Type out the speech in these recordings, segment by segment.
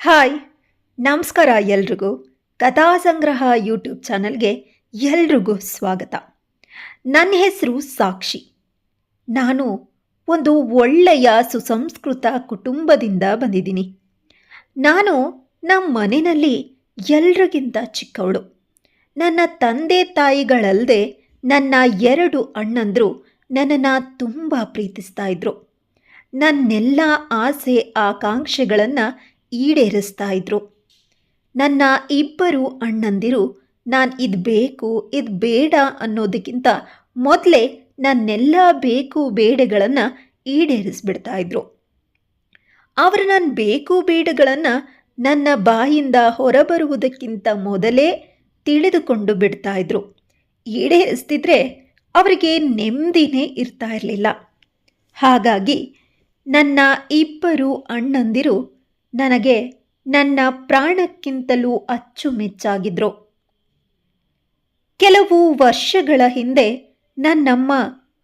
Hi, ನಮಸ್ಕಾರ ಎಲ್ರಿಗೂ. ಕಥಾ ಸಂಗ್ರಹ ಯೂಟ್ಯೂಬ್ ಚಾನಲ್ಗೆ ಎಲ್ರಿಗೂ ಸ್ವಾಗತ. ನನ್ನ ಹೆಸರು ಸಾಕ್ಷಿ. ನಾನು ಒಂದು ಒಳ್ಳೆಯ ಸುಸಂಸ್ಕೃತ ಕುಟುಂಬದಿಂದ ಬಂದಿದ್ದೀನಿ. ನಾನು ನಮ್ಮ ಮನೆಯಲ್ಲಿ ಎಲ್ರಿಗಿಂತ ಚಿಕ್ಕವಳು. ನನ್ನ ತಂದೆ ತಾಯಿಗಳಲ್ಲದೆ ನನ್ನ 2 ಅಣ್ಣಂದರು ನನ್ನನ್ನು ತುಂಬ ಪ್ರೀತಿಸ್ತಾ ಇದ್ರು. ನನ್ನೆಲ್ಲ ಆಸೆ ಆಕಾಂಕ್ಷೆಗಳನ್ನು ಈಡೇರಿಸ್ತಾ ಇದ್ರು. ನನ್ನ 2 ಅಣ್ಣಂದಿರು ನಾನು ಇದು ಬೇಕು ಇದು ಬೇಡ ಅನ್ನೋದಕ್ಕಿಂತ ಮೊದಲೇ ನನ್ನೆಲ್ಲ ಬೇಕು ಬೇಡಗಳನ್ನು ಈಡೇರಿಸ್ಬಿಡ್ತಾ ಇದ್ರು. ಅವರು ನನ್ನ ಬೇಕು ಬೇಡಗಳನ್ನು ನನ್ನ ಬಾಯಿಂದ ಹೊರಬರುವುದಕ್ಕಿಂತ ಮೊದಲೇ ತಿಳಿದುಕೊಂಡು ಬಿಡ್ತಾ ಇದ್ರು. ಈಡೇರಿಸ್ತಿದ್ರೆ ಅವರಿಗೆ ನೆಮ್ಮದಿನೇ ಇರ್ತಾ ಇರಲಿಲ್ಲ. ಹಾಗಾಗಿ ನನ್ನ 2 ಅಣ್ಣಂದಿರು ನನಗೆ ನನ್ನ ಪ್ರಾಣಕ್ಕಿಂತಲೂ ಅಚ್ಚುಮೆಚ್ಚಾಗಿದ್ರು. ಕೆಲವು ವರ್ಷಗಳ ಹಿಂದೆ ನನ್ನಮ್ಮ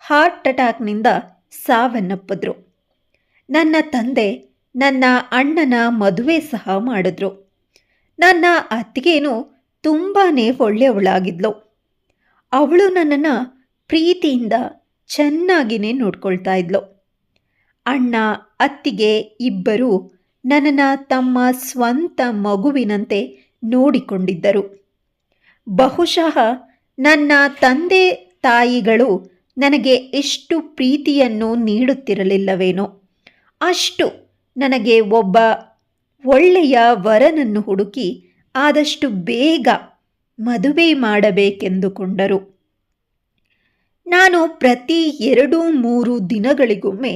ಹಾರ್ಟ್ ಅಟ್ಯಾಕ್ನಿಂದ ಸಾವನ್ನಪ್ಪಿದ್ರು. ನನ್ನ ತಂದೆ ನನ್ನ ಅಣ್ಣನ ಮದುವೆ ಸಹ ಮಾಡಿದ್ರು. ನನ್ನ ಅತ್ತಿಗೆನೂ ತುಂಬಾ ಒಳ್ಳೆಯವಳಾಗಿದ್ಲು. ಅವಳು ನನ್ನನ್ನು ಪ್ರೀತಿಯಿಂದ ಚೆನ್ನಾಗಿಯೇ ನೋಡ್ಕೊಳ್ತಾ ಇದ್ಲು. ಅಣ್ಣ ಅತ್ತಿಗೆ ಇಬ್ಬರೂ ನನ್ನನ್ನು ತಮ್ಮ ಸ್ವಂತ ಮಗುವಿನಂತೆ ನೋಡಿಕೊಂಡಿದ್ದರು. ಬಹುಶಃ ನನ್ನ ತಂದೆ ತಾಯಿಗಳು ನನಗೆ ಎಷ್ಟು ಪ್ರೀತಿಯನ್ನು ನೀಡುತ್ತಿರಲಿಲ್ಲವೇನೋ, ಅಷ್ಟು ನನಗೆ ಒಬ್ಬ ಒಳ್ಳೆಯ ವರನನ್ನು ಹುಡುಕಿ ಆದಷ್ಟು ಬೇಗ ಮದುವೆ ಮಾಡಬೇಕೆಂದುಕೊಂಡರು. ನಾನು ಪ್ರತಿ 2-3 ದಿನಗಳಿಗೊಮ್ಮೆ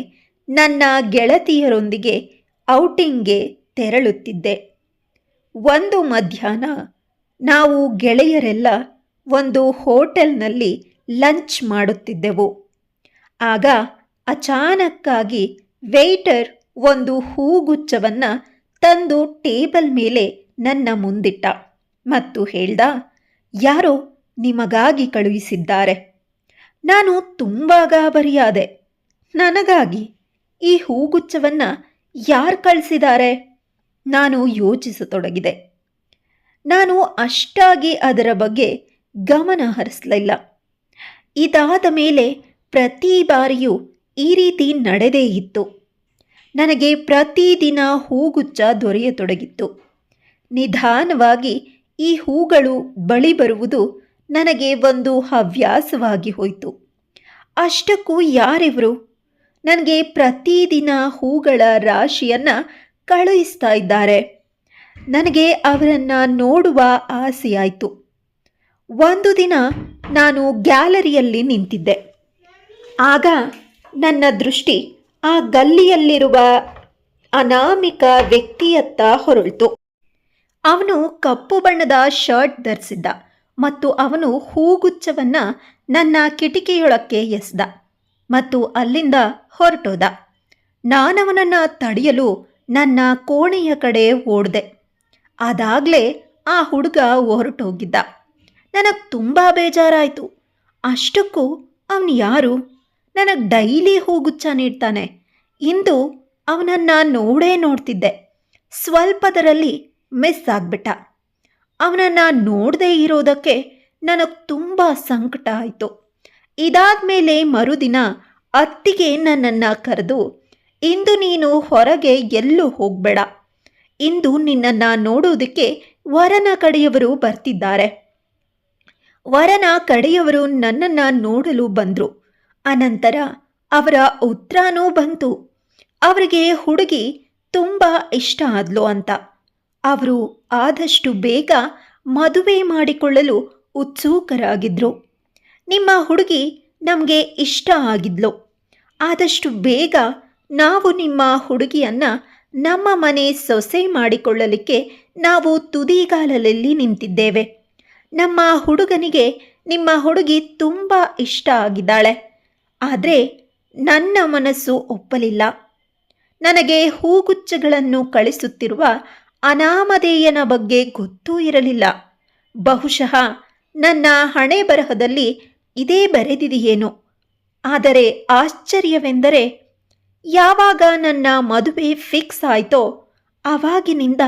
ನನ್ನ ಗೆಳತಿಯರೊಂದಿಗೆ ಔಟಿಂಗ್ಗೆ ತೆರಳುತ್ತಿದ್ದೆ. ಒಂದು ಮಧ್ಯಾಹ್ನ ನಾವು ಗೆಳೆಯರೆಲ್ಲ ಒಂದು ಹೋಟೆಲ್ನಲ್ಲಿ ಲಂಚ್ ಮಾಡುತ್ತಿದ್ದೆವು. ಆಗ ಅಚಾನಕ್ಕಾಗಿ ವೇಟರ್ ಒಂದು ಹೂಗುಚ್ಛವನ್ನು ತಂದು ಟೇಬಲ್ ಮೇಲೆ ನನ್ನ ಮುಂದಿಟ್ಟ ಮತ್ತು ಹೇಳ್ದ, ಯಾರೋ ನಿಮಗಾಗಿ ಕಳುಹಿಸಿದ್ದಾರೆ. ನಾನು ತುಂಬ ಗಾಬರಿಯಾದೆ. ನನಗಾಗಿ ಈ ಹೂಗುಚ್ಛವನ್ನು ಯಾರು ಕಳಿಸಿದ್ದಾರೆ? ನಾನು ಯೋಚಿಸತೊಡಗಿದೆ. ನಾನು ಅಷ್ಟಾಗಿ ಅದರ ಬಗ್ಗೆ ಗಮನ ಹರಿಸಲಿಲ್ಲ. ಇದಾದ ಮೇಲೆ ಪ್ರತಿ ಬಾರಿಯೂ ಈ ರೀತಿ ನಡೆದೇ ಇತ್ತು. ನನಗೆ ಪ್ರತಿದಿನ ಹೂಗುಚ್ಛ ದೊರೆಯತೊಡಗಿತ್ತು. ನಿಧಾನವಾಗಿ ಈ ಹೂಗಳು ಬಳಿ ಬರುವುದು ನನಗೆ ಒಂದು ಹವ್ಯಾಸವಾಗಿ ಹೋಯಿತು. ಅಷ್ಟಕ್ಕೂ ಯಾರಿವರು ನನಗೆ ಪ್ರತಿದಿನ ಹೂಗಳ ರಾಶಿಯನ್ನು ಕಳುಹಿಸ್ತಾ ಇದ್ದಾರೆ? ನನಗೆ ಅವರನ್ನು ನೋಡುವ ಆಸೆಯಾಯಿತು. ಒಂದು ದಿನ ನಾನು ಗ್ಯಾಲರಿಯಲ್ಲಿ ನಿಂತಿದ್ದೆ. ಆಗ ನನ್ನ ದೃಷ್ಟಿ ಆ ಗಲ್ಲಿಯಲ್ಲಿರುವ ಅನಾಮಿಕ ವ್ಯಕ್ತಿಯತ್ತ ಹೊರಳಿತು. ಅವನು ಕಪ್ಪು ಬಣ್ಣದ ಶರ್ಟ್ ಧರಿಸಿದ್ದ ಮತ್ತು ಅವನು ಹೂಗುಚ್ಛವನ್ನು ನನ್ನ ಕಿಟಕಿಯೊಳಕ್ಕೆ ಎಸೆದ ಮತ್ತು ಅಲ್ಲಿಂದ ಹೊರಟೋದ. ನಾನವನನ್ನು ತಡೆಯಲು ನನ್ನ ಕೋಣೆಯ ಕಡೆ ಓಡಿದೆ. ಅದಾಗಲೇ ಆ ಹುಡುಗ ಹೊರಟೋಗಿದ್ದ. ನನಗೆ ತುಂಬ ಬೇಜಾರಾಯಿತು. ಅಷ್ಟಕ್ಕೂ ಅವನು ಯಾರು? ನನಗೆ ಡೈಲಿ ಹೂಗುಚ್ಛ ನೀಡ್ತಾನೆ. ಇಂದು ಅವನನ್ನು ನೋಡ್ತಿದ್ದೆ. ಸ್ವಲ್ಪದರಲ್ಲಿ ಮಿಸ್ ಆಗಿಬಿಟ್ಟ. ಅವನನ್ನು ನೋಡದೇ ಇರೋದಕ್ಕೆ ನನಗೆ ತುಂಬ ಸಂಕಟ ಆಯಿತು. ಇದಾದ ಮೇಲೆ ಮರುದಿನ ಅತ್ತಿಗೆ ನನ್ನನ್ನು ಕರೆದು, ಇಂದು ನೀನು ಹೊರಗೆ ಎಲ್ಲೂ ಹೋಗಬೇಡ. ಇಂದು ನಿನ್ನನ್ನು ನೋಡೋದಕ್ಕೆ ವರನ ಕಡೆಯವರು ಬರ್ತಿದ್ದಾರೆ. ವರನ ಕಡೆಯವರು ನನ್ನನ್ನು ನೋಡಲು ಬಂದರು. ಅನಂತರ ಅವರ ಉತ್ತರನೂ ಬಂತು. ಅವರಿಗೆ ಹುಡುಗಿ ತುಂಬ ಇಷ್ಟ ಆದ್ಲು ಅಂತ. ಅವರು ಆದಷ್ಟು ಬೇಗ ಮದುವೆ ಮಾಡಿಕೊಳ್ಳಲು ಉತ್ಸುಕರಾಗಿದ್ದರು. ನಿಮ್ಮ ಹುಡುಗಿ ನಮಗೆ ಇಷ್ಟ ಆಗಿದ್ಲು. ಆದಷ್ಟು ಬೇಗ ನಾವು ನಿಮ್ಮ ಹುಡುಗಿಯನ್ನು ನಮ್ಮ ಮನೆ ಸೊಸೆ ಮಾಡಿಕೊಳ್ಳಲಿಕ್ಕೆ ನಾವು ತುದಿಗಾಲಲ್ಲಿ ನಿಂತಿದ್ದೇವೆ. ನಮ್ಮ ಹುಡುಗನಿಗೆ ನಿಮ್ಮ ಹುಡುಗಿ ತುಂಬ ಇಷ್ಟ ಆಗಿದ್ದಾಳೆ. ಆದರೆ ನನ್ನ ಮನಸ್ಸು ಒಪ್ಪಲಿಲ್ಲ. ನನಗೆ ಹೂಗುಚ್ಛಗಳನ್ನು ಕಳಿಸುತ್ತಿರುವ ಅನಾಮಧೇಯನ ಬಗ್ಗೆ ಗೊತ್ತೂ ಇರಲಿಲ್ಲ. ಬಹುಶಃ ನನ್ನ ಹಣೆ ಬರಹದಲ್ಲಿ ಇದೇ ಬರೆದಿದೆಯೇನೋ. ಆದರೆ ಆಶ್ಚರ್ಯವೆಂದರೆ ಯಾವಾಗ ನನ್ನ ಮದುವೆ ಫಿಕ್ಸ್ ಆಯಿತೋ ಆವಾಗಿನಿಂದ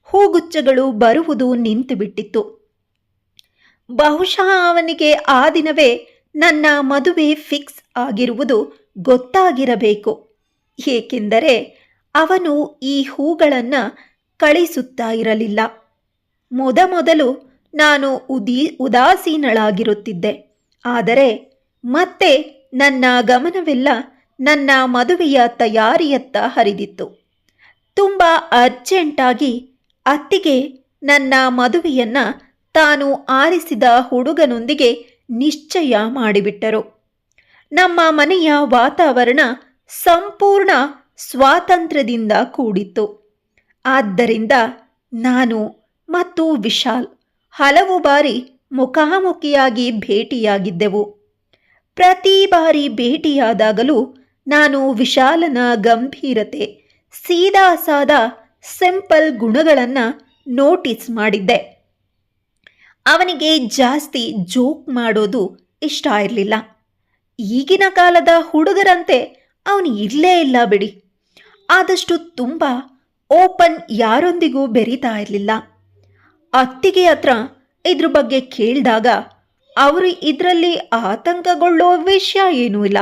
ಹೂಗುಚ್ಛಗಳು ಬರುವುದು ನಿಂತುಬಿಟ್ಟಿತ್ತು. ಬಹುಶಃ ಅವನಿಗೆ ಆ ದಿನವೇ ನನ್ನ ಮದುವೆ ಫಿಕ್ಸ್ ಆಗಿರುವುದು ಗೊತ್ತಾಗಿರಬೇಕು. ಏಕೆಂದರೆ ಅವನು ಈ ಹೂಗಳನ್ನು ಕಳಿಸುತ್ತಾ ಇರಲಿಲ್ಲ. ಮೊದಮೊದಲು ನಾನು ಉದಾಸೀನಳಾಗಿರುತ್ತಿದ್ದೆ. ಆದರೆ ಮತ್ತೆ ನನ್ನ ಗಮನವೆಲ್ಲ ನನ್ನ ಮದುವೆಯ ತಯಾರಿಯತ್ತ ಹರಿದಿತ್ತು. ತುಂಬ ಅರ್ಜೆಂಟಾಗಿ ಅತ್ತಿಗೆ ನನ್ನ ಮದುವೆಯನ್ನು ತಾನು ಆರಿಸಿದ ಹುಡುಗನೊಂದಿಗೆ ನಿಶ್ಚಯ ಮಾಡಿಬಿಟ್ಟರು. ನಮ್ಮ ಮನೆಯ ವಾತಾವರಣ ಸಂಪೂರ್ಣ ಸ್ವಾತಂತ್ರ್ಯದಿಂದ ಕೂಡಿತ್ತು. ಆದ್ದರಿಂದ ನಾನು ಮತ್ತು ವಿಶಾಲ್ ಹಲವು ಬಾರಿ ಮುಖಾಮುಖಿಯಾಗಿ ಭೇಟಿಯಾಗಿದ್ದೆವು. ಪ್ರತಿ ಬಾರಿ ಭೇಟಿಯಾದಾಗಲೂ ನಾನು ವಿಶಾಲನ ಗಂಭೀರತೆ, ಸೀದಾ ಸಾದಾ ಸಿಂಪಲ್ ಗುಣಗಳನ್ನು ನೋಟಿಸ್ ಮಾಡಿದ್ದೆ. ಅವನಿಗೆ ಜಾಸ್ತಿ ಜೋಕ್ ಮಾಡೋದು ಇಷ್ಟ ಇರಲಿಲ್ಲ. ಈಗಿನ ಕಾಲದ ಹುಡುಗರಂತೆ ಅವನು ಇರಲೇ ಇಲ್ಲ ಬಿಡಿ. ಆದಷ್ಟು ತುಂಬ ಓಪನ್, ಯಾರೊಂದಿಗೂ ಬೆರೀತಾ ಇರಲಿಲ್ಲ. ಅತ್ತಿಗೆ ಹತ್ರ ಇದ್ರ ಬಗ್ಗೆ ಕೇಳಿದಾಗ ಅವರು ಇದರಲ್ಲಿ ಆತಂಕಗೊಳ್ಳೋ ವಿಷಯ ಏನೂ ಇಲ್ಲ.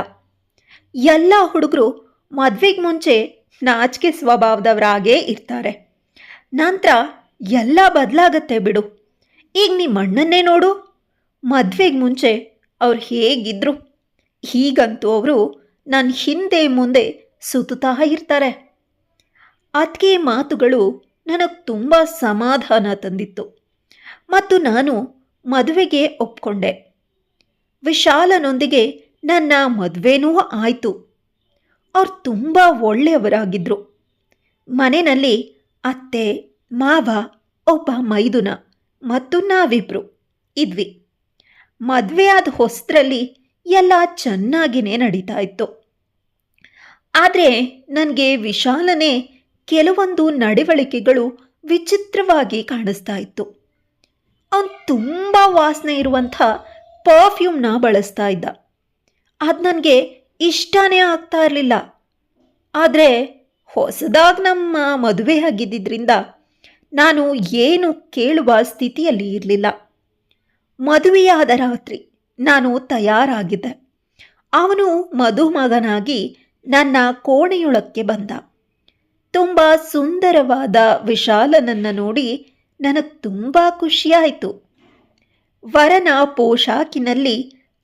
ಎಲ್ಲ ಹುಡುಗರು ಮದುವೆಗೆ ಮುಂಚೆ ನಾಚಿಕೆ ಸ್ವಭಾವದವರಾಗೇ ಇರ್ತಾರೆ. ನಂತರ ಎಲ್ಲ ಬದಲಾಗತ್ತೆ ಬಿಡು. ಈಗ ನಿಮ್ಮ ಅಣ್ಣನ್ನೇ ನೋಡು, ಮದುವೆಗೆ ಮುಂಚೆ ಅವ್ರು ಹೇಗಿದ್ರು, ಹೀಗಂತೂ ಅವರು ನನ್ನ ಹಿಂದೆ ಮುಂದೆ ಸುತ್ತುತ್ತಾ ಇರ್ತಾರೆ. ಅತ್ತಿಗೆ ಮಾತುಗಳು ನನಗೆ ತುಂಬ ಸಮಾಧಾನ ತಂದಿತ್ತು ಮತ್ತು ನಾನು ಮದುವೆಗೆ ಒಪ್ಕೊಂಡೆ. ವಿಶಾಲನೊಂದಿಗೆ ನನ್ನ ಮದುವೆನೂ ಆಯಿತು. ಅವ್ರು ತುಂಬ ಒಳ್ಳೆಯವರಾಗಿದ್ದರು. ಮನೆಯಲ್ಲಿ ಅತ್ತೆ, ಮಾವ, ಒಬ್ಬ ಮೈದುನ ಮತ್ತು ನಾವಿಬ್ಬರು ಇದ್ವಿ. ಮದುವೆ ಆದ ಹೊಸದ್ರಲ್ಲಿ ಎಲ್ಲ ಚೆನ್ನಾಗಿಯೇ ನಡೀತಾ ಇತ್ತು. ಆದರೆ ನನಗೆ ವಿಶಾಲನೇ ಕೆಲವೊಂದು ನಡವಳಿಕೆಗಳು ವಿಚಿತ್ರವಾಗಿ ಕಾಣಿಸ್ತಾ ಇತ್ತು. ಅವನು ತುಂಬ ವಾಸನೆ ಇರುವಂಥ ಪರ್ಫ್ಯೂಮ್ನ ಬಳಸ್ತಾ ಇದ್ದ. ಅದು ನನಗೆ ಇಷ್ಟನೇ ಆಗ್ತಾ ಇರಲಿಲ್ಲ. ಆದರೆ ಹೊಸದಾಗಿ ನಮ್ಮ ಮದುವೆ ಆಗಿದ್ದರಿಂದ ನಾನು ಏನು ಕೇಳುವ ಸ್ಥಿತಿಯಲ್ಲಿ ಇರಲಿಲ್ಲ. ಮದುವೆಯಾದ ರಾತ್ರಿ ನಾನು ತಯಾರಾಗಿದ್ದೆ. ಅವನು ಮದುಮಗನಾಗಿ ನನ್ನ ಕೋಣೆಯೊಳಕ್ಕೆ ಬಂದ. ತುಂಬ ಸುಂದರವಾದ ವಿಶಾಲನನ್ನು ನೋಡಿ ನನಗೆ ತುಂಬ ಖುಷಿಯಾಯಿತು. ವರನ ಪೋಷಾಕಿನಲ್ಲಿ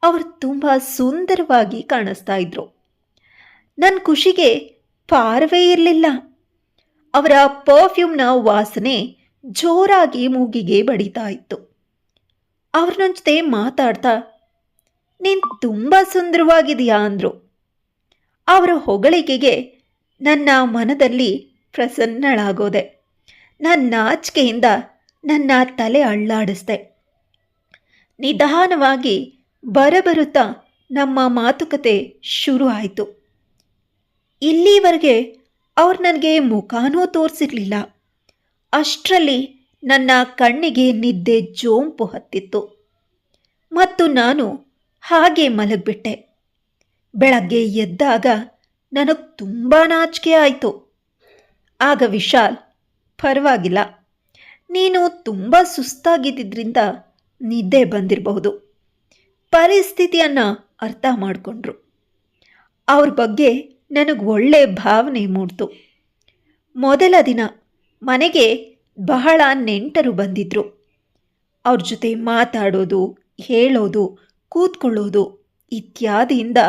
ಅವರು ತುಂಬ ಸುಂದರವಾಗಿ ಕಾಣಿಸ್ತಾ ಇದ್ರು. ನನ್ನ ಖುಷಿಗೆ ಪಾರವೇ ಇರಲಿಲ್ಲ. ಅವರ ಪರ್ಫ್ಯೂಮ್ನ ವಾಸನೆ ಜೋರಾಗಿ ಮೂಗಿಗೆ ಬಡಿತಾ ಇತ್ತು. ಅವ್ರ ನನ್ನ ಜೊತೆ ಮಾತಾಡ್ತಾ, ನೀನು ತುಂಬ ಸುಂದರವಾಗಿದೆಯಾ ಅಂದರು. ಅವರ ಹೊಗಳಿಕೆಗೆ ನನ್ನ ಮನದಲ್ಲಿ ಪ್ರಸನ್ನಳಾಗೋದೆ. ನನ್ನ ನಾಚಿಕೆಯಿಂದ ನನ್ನ ತಲೆ ಅಳ್ಳಾಡಿಸ್ದೆ. ನಿಧಾನವಾಗಿ ಬರಬರುತ್ತಾ ನಮ್ಮ ಮಾತುಕತೆ ಶುರು ಆಯಿತು. ಇಲ್ಲಿವರೆಗೆ ಅವ್ರು ನನಗೆ ಮುಖಾನೂ ತೋರಿಸಿರಲಿಲ್ಲ. ಅಷ್ಟರಲ್ಲಿ ನನ್ನ ಕಣ್ಣಿಗೆ ನಿದ್ದೆ ಜೋಂಪು ಹತ್ತಿತ್ತು ಮತ್ತು ನಾನು ಹಾಗೆ ಮಲಗಿಬಿಟ್ಟೆ. ಬೆಳಗ್ಗೆ ಎದ್ದಾಗ ನನಗೆ ತುಂಬ ನಾಚಿಕೆ ಆಯಿತು. ಆಗ ವಿಶಾಲ್, ಪರವಾಗಿಲ್ಲ, ನೀನು ತುಂಬ ಸುಸ್ತಾಗಿದ್ದರಿಂದ ನಿದ್ದೆ ಬಂದಿರಬಹುದು, ಪರಿಸ್ಥಿತಿಯನ್ನು ಅರ್ಥ ಮಾಡಿಕೊಂಡ್ರು. ಅವ್ರ ಬಗ್ಗೆ ನನಗೆ ಒಳ್ಳೆ ಭಾವನೆ ಮೂಡ್ತು. ಮೊದಲ ದಿನ ಮನೆಗೆ ಬಹಳ ನೆಂಟರು ಬಂದಿದ್ದರು. ಅವ್ರ ಜೊತೆ ಮಾತಾಡೋದು, ಹೇಳೋದು, ಕೂತ್ಕೊಳ್ಳೋದು ಇತ್ಯಾದಿಯಿಂದ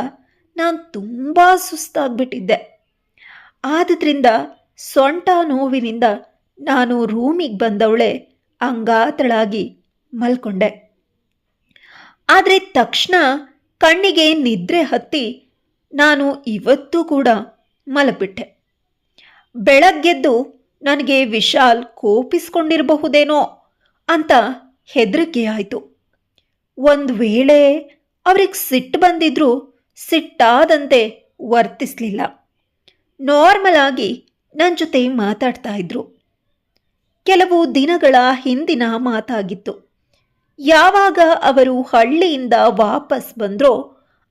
ನಾನು ತುಂಬ ಸುಸ್ತಾಗ್ಬಿಟ್ಟಿದ್ದೆ. ಆದ್ದರಿಂದ ಸೊಂಟ ನೋವಿನಿಂದ ನಾನು ರೂಮಿಗೆ ಬಂದವಳೆ ಅಂಗಾತಳಾಗಿ ಮಲ್ಕೊಂಡೆ. ಆದರೆ ತಕ್ಷಣ ಕಣ್ಣಿಗೆ ನಿದ್ರೆ ಹತ್ತಿ ನಾನು ಇವತ್ತೂ ಕೂಡ ಮಲಗಿಬಿಟ್ಟೆ. ಬೆಳಗ್ಗೆದ್ದು ನನಗೆ ವಿಶಾಲ್ ಕೋಪಿಸ್ಕೊಂಡಿರಬಹುದೇನೋ ಅಂತ ಹೆದರಿಕೆ ಆಯಿತು. ಒಂದು ವೇಳೆ ಅವ್ರಿಗೆ ಸಿಟ್ಟು ಬಂದಿದ್ರೂ ಸಿಟ್ಟಾದಂತೆ ವರ್ತಿಸಲಿಲ್ಲ. ನಾರ್ಮಲ್ ಆಗಿ ನನ್ನ ಜೊತೆ ಮಾತಾಡ್ತಾ ಇದ್ರು. ಕೆಲವು ದಿನಗಳ ಹಿಂದಿನ ಮಾತಾಗಿತ್ತು. ಯಾವಾಗ ಅವರು ಹಳ್ಳಿಯಿಂದ ವಾಪಸ್ ಬಂದ್ರೋ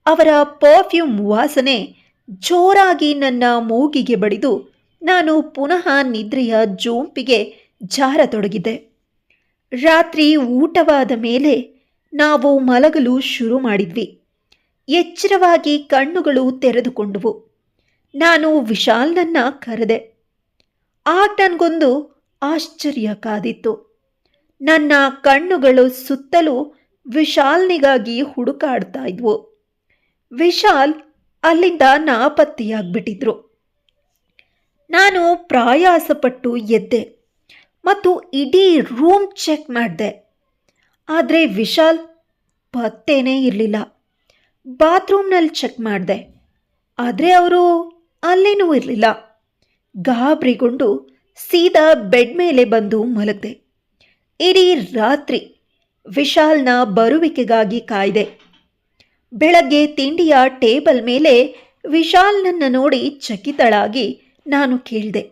ಅವರ ಪರ್ಫ್ಯೂಮ್ ವಾಸನೆ ಜೋರಾಗಿ ನನ್ನ ಮೂಗಿಗೆ ಬಡಿದು ನಾನು ಪುನಃ ನಿದ್ರೆಯ ಜೋಂಪಿಗೆ ಜಾರತೊಡಗಿದೆ. ರಾತ್ರಿ ಊಟವಾದ ಮೇಲೆ ನಾವು ಮಲಗಲು ಶುರು ಮಾಡಿದ್ವಿ. ಎಚ್ಚರವಾಗಿ ಕಣ್ಣುಗಳು ತೆರೆದುಕೊಂಡವು. ನಾನು ವಿಶಾಲ್ನನ್ನ ಕರೆದೆ. ಆಗ ನನಗೊಂದು ಆಶ್ಚರ್ಯ ಕಾದಿತ್ತು. ನನ್ನ ಕಣ್ಣುಗಳು ಸುತ್ತಲೂ ವಿಶಾಲ್ನಿಗಾಗಿ ಹುಡುಕಾಡ್ತಾ ಇದ್ವು. ವಿಶಾಲ್ ಅಲ್ಲಿಂದ ನಾಪತ್ತೆಯಾಗ್ಬಿಟ್ಟಿದ್ರು. ನಾನು ಪ್ರಯಾಸಪಟ್ಟು ಎದ್ದೆ ಮತ್ತು ಇಡೀ ರೂಮ್ ಚೆಕ್ ಮಾಡಿದೆ. ಆದರೆ ವಿಶಾಲ್ ಪತ್ತೇನೇ ಇರಲಿಲ್ಲ. ಬಾತ್ರೂಮ್ನಲ್ಲಿ ಚೆಕ್ ಮಾಡಿದೆ, ಆದರೆ ಅವರು ಅಲ್ಲೇನೂ ಇರಲಿಲ್ಲ. ಗಾಬರಿಗೊಂಡು ಸೀದಾ ಬೆಡ್ ಮೇಲೆ ಬಂದು ಮಲಗಿದೆ. ಇಡೀ ರಾತ್ರಿ ವಿಶಾಲ್ನ ಬರುವಿಕೆಗಾಗಿ ಕಾಯ್ದೆ. ಬೆಳಗ್ಗೆ ತಿಂಡಿಯ ಟೇಬಲ್ ಮೇಲೆ ವಿಶಾಲ್ನನ್ನು ನೋಡಿ ಚಕಿತಳಾಗಿ ನಾನು ಕೇಳಿದೆ,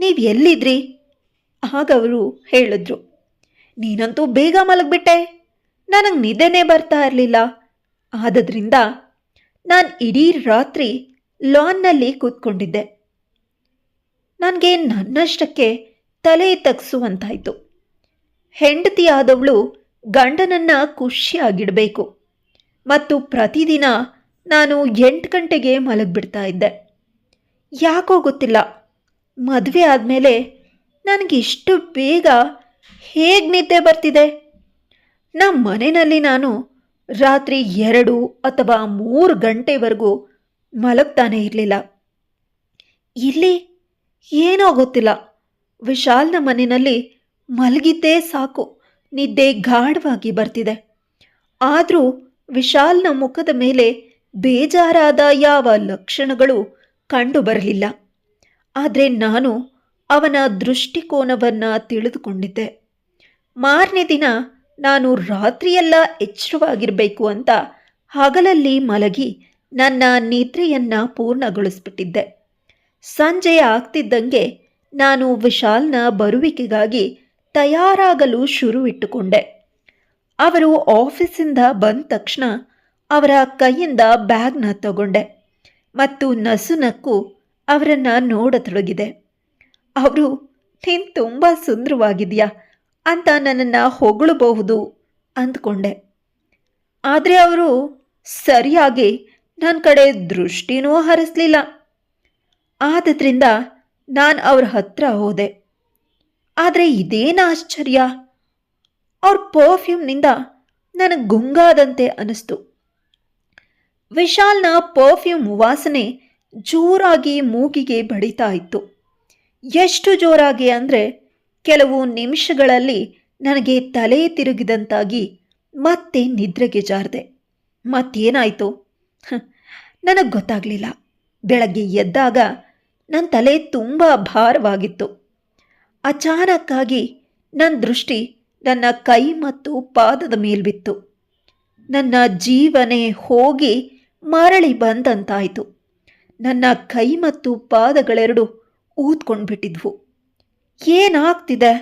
ನೀವು ಎಲ್ಲಿದ್ರಿ? ಆಗ ಅವರು ಹೇಳಿದ್ರು, ನೀನಂತೂ ಬೇಗ ಮಲಗಿಬಿಟ್ಟೆ, ನನಗೆ ನಿದ್ದೆನೇ ಬರ್ತಾ ಇರಲಿಲ್ಲ. ಆದದ್ರಿಂದ ನಾನು ಇಡೀ ರಾತ್ರಿ ಲಾನ್ನಲ್ಲಿ ಕೂತ್ಕೊಂಡಿದ್ದೆ. ನನಗೆ ನನ್ನಷ್ಟಕ್ಕೆ ತಲೆ ತಗ್ಸುವಂತಾಯಿತು. ಹೆಂಡತಿಯಾದವಳು ಗಂಡನನ್ನು ಖುಷಿಯಾಗಿಡಬೇಕು ಮತ್ತು ಪ್ರತಿದಿನ ನಾನು 8 ಗಂಟೆಗೆ ಮಲಗಿಬಿಡ್ತಾ ಇದ್ದೆ. ಯಾಕೋ ಗೊತ್ತಿಲ್ಲ, ಮದುವೆ ಆದಮೇಲೆ ನನಗಿಷ್ಟು ಬೇಗ ಹೇಗೆ ನಿದ್ದೆ ಬರ್ತಿದೆ? ನಮ್ಮ ಮನೆಯಲ್ಲಿ ನಾನು ರಾತ್ರಿ 2 ಅಥವಾ 3 ಗಂಟೆವರೆಗೂ ಮಲಗ್ತಾನೆ ಇರಲಿಲ್ಲ. ಇಲ್ಲಿ ಏನೋ ಗೊತ್ತಿಲ್ಲ, ವಿಶಾಲ್ನ ಮನೆಯಲ್ಲಿ ಮಲಗಿದ್ದೇ ಸಾಕು ನಿದ್ದೆ ಗಾಢವಾಗಿ ಬರ್ತಿದೆ. ಆದರೂ ವಿಶಾಲ್ನ ಮುಖದ ಮೇಲೆ ಬೇಜಾರಾದ ಯಾವ ಲಕ್ಷಣಗಳು ಕಂಡು ಬರಲಿಲ್ಲ. ಆದರೆ ನಾನು ಅವನ ದೃಷ್ಟಿಕೋನವನ್ನು ತಿಳಿದುಕೊಂಡಿದ್ದೆ. ಮಾರನೇ ದಿನ ನಾನು ರಾತ್ರಿಯೆಲ್ಲ ಎಚ್ಚರವಾಗಿರಬೇಕು ಅಂತ ಹಗಲಲ್ಲಿ ಮಲಗಿ ನನ್ನ ನಿದ್ರೆಯನ್ನು ಪೂರ್ಣಗೊಳಿಸ್ಬಿಟ್ಟಿದ್ದೆ. ಸಂಜೆ ಆಗ್ತಿದ್ದಂಗೆ ನಾನು ವಿಶಾಲ್ನ ಬರುವಿಕೆಗಾಗಿ ತಯಾರಾಗಲು ಶುರುವಿಟ್ಟುಕೊಂಡೆ. ಅವರು ಆಫೀಸಿಂದ ಬಂದ ತಕ್ಷಣ ಅವರ ಕೈಯಿಂದ ಬ್ಯಾಗ್ನ ತಗೊಂಡೆ ಮತ್ತು ನಸುನಕ್ಕು ಅವರನ್ನು ನೋಡತೊಡಗಿದೆ. ಅವರು ನೀನು ತುಂಬ ಸುಂದರವಾಗಿದೆಯಾ ಅಂತ ನನ್ನನ್ನು ಹೊಗಳಬಹುದು ಅಂದ್ಕೊಂಡೆ. ಆದರೆ ಅವರು ಸರಿಯಾಗಿ ನನ್ನ ಕಡೆ ದೃಷ್ಟಿನೂ ಹರಿಸಲಿಲ್ಲ. ಆದದ್ರಿಂದ ನಾನು ಅವ್ರ ಹತ್ರ ಹೋದೆ. ಆದರೆ ಇದೇನು ಆಶ್ಚರ್ಯ, ಅವ್ರ ಪರ್ಫ್ಯೂಮ್ನಿಂದ ನನಗೆ ಗುಂಗಾದಂತೆ ಅನ್ನಿಸ್ತು. ವಿಶಾಲ್ನ ಪರ್ಫ್ಯೂಮ್ ವಾಸನೆ ಜೋರಾಗಿ ಮೂಗಿಗೆ ಬಡಿತಾ ಇತ್ತು. ಎಷ್ಟು ಜೋರಾಗಿ ಅಂದರೆ ಕೆಲವು ನಿಮಿಷಗಳಲ್ಲಿ ನನಗೆ ತಲೆ ತಿರುಗಿದಂತಾಗಿ ಮತ್ತೆ ನಿದ್ರೆಗೆ ಜಾರಿದೆ. ಮತ್ತೇನಾಯಿತು ನನಗೆ ಗೊತ್ತಾಗಲಿಲ್ಲ. ಬೆಳಗ್ಗೆ ಎದ್ದಾಗ ನನ್ನ ತಲೆ ತುಂಬ ಭಾರವಾಗಿತ್ತು. ಅಚಾನಕ್ಕಾಗಿ ನನ್ನ ದೃಷ್ಟಿ ನನ್ನ ಕೈ ಮತ್ತು ಪಾದದ ಮೇಲ್ಬಿತ್ತು. ನನ್ನ ಜೀವನೇ ಹೋಗಿ ಮರಳಿ ಬಂದಂತಾಯಿತು. ನನ್ನ ಕೈ ಮತ್ತು ಪಾದಗಳೆರಡು ಊದ್ಕೊಂಡ್ಬಿಟ್ಟಿದ್ವು. ಏನಾಗ್ತಿದೆ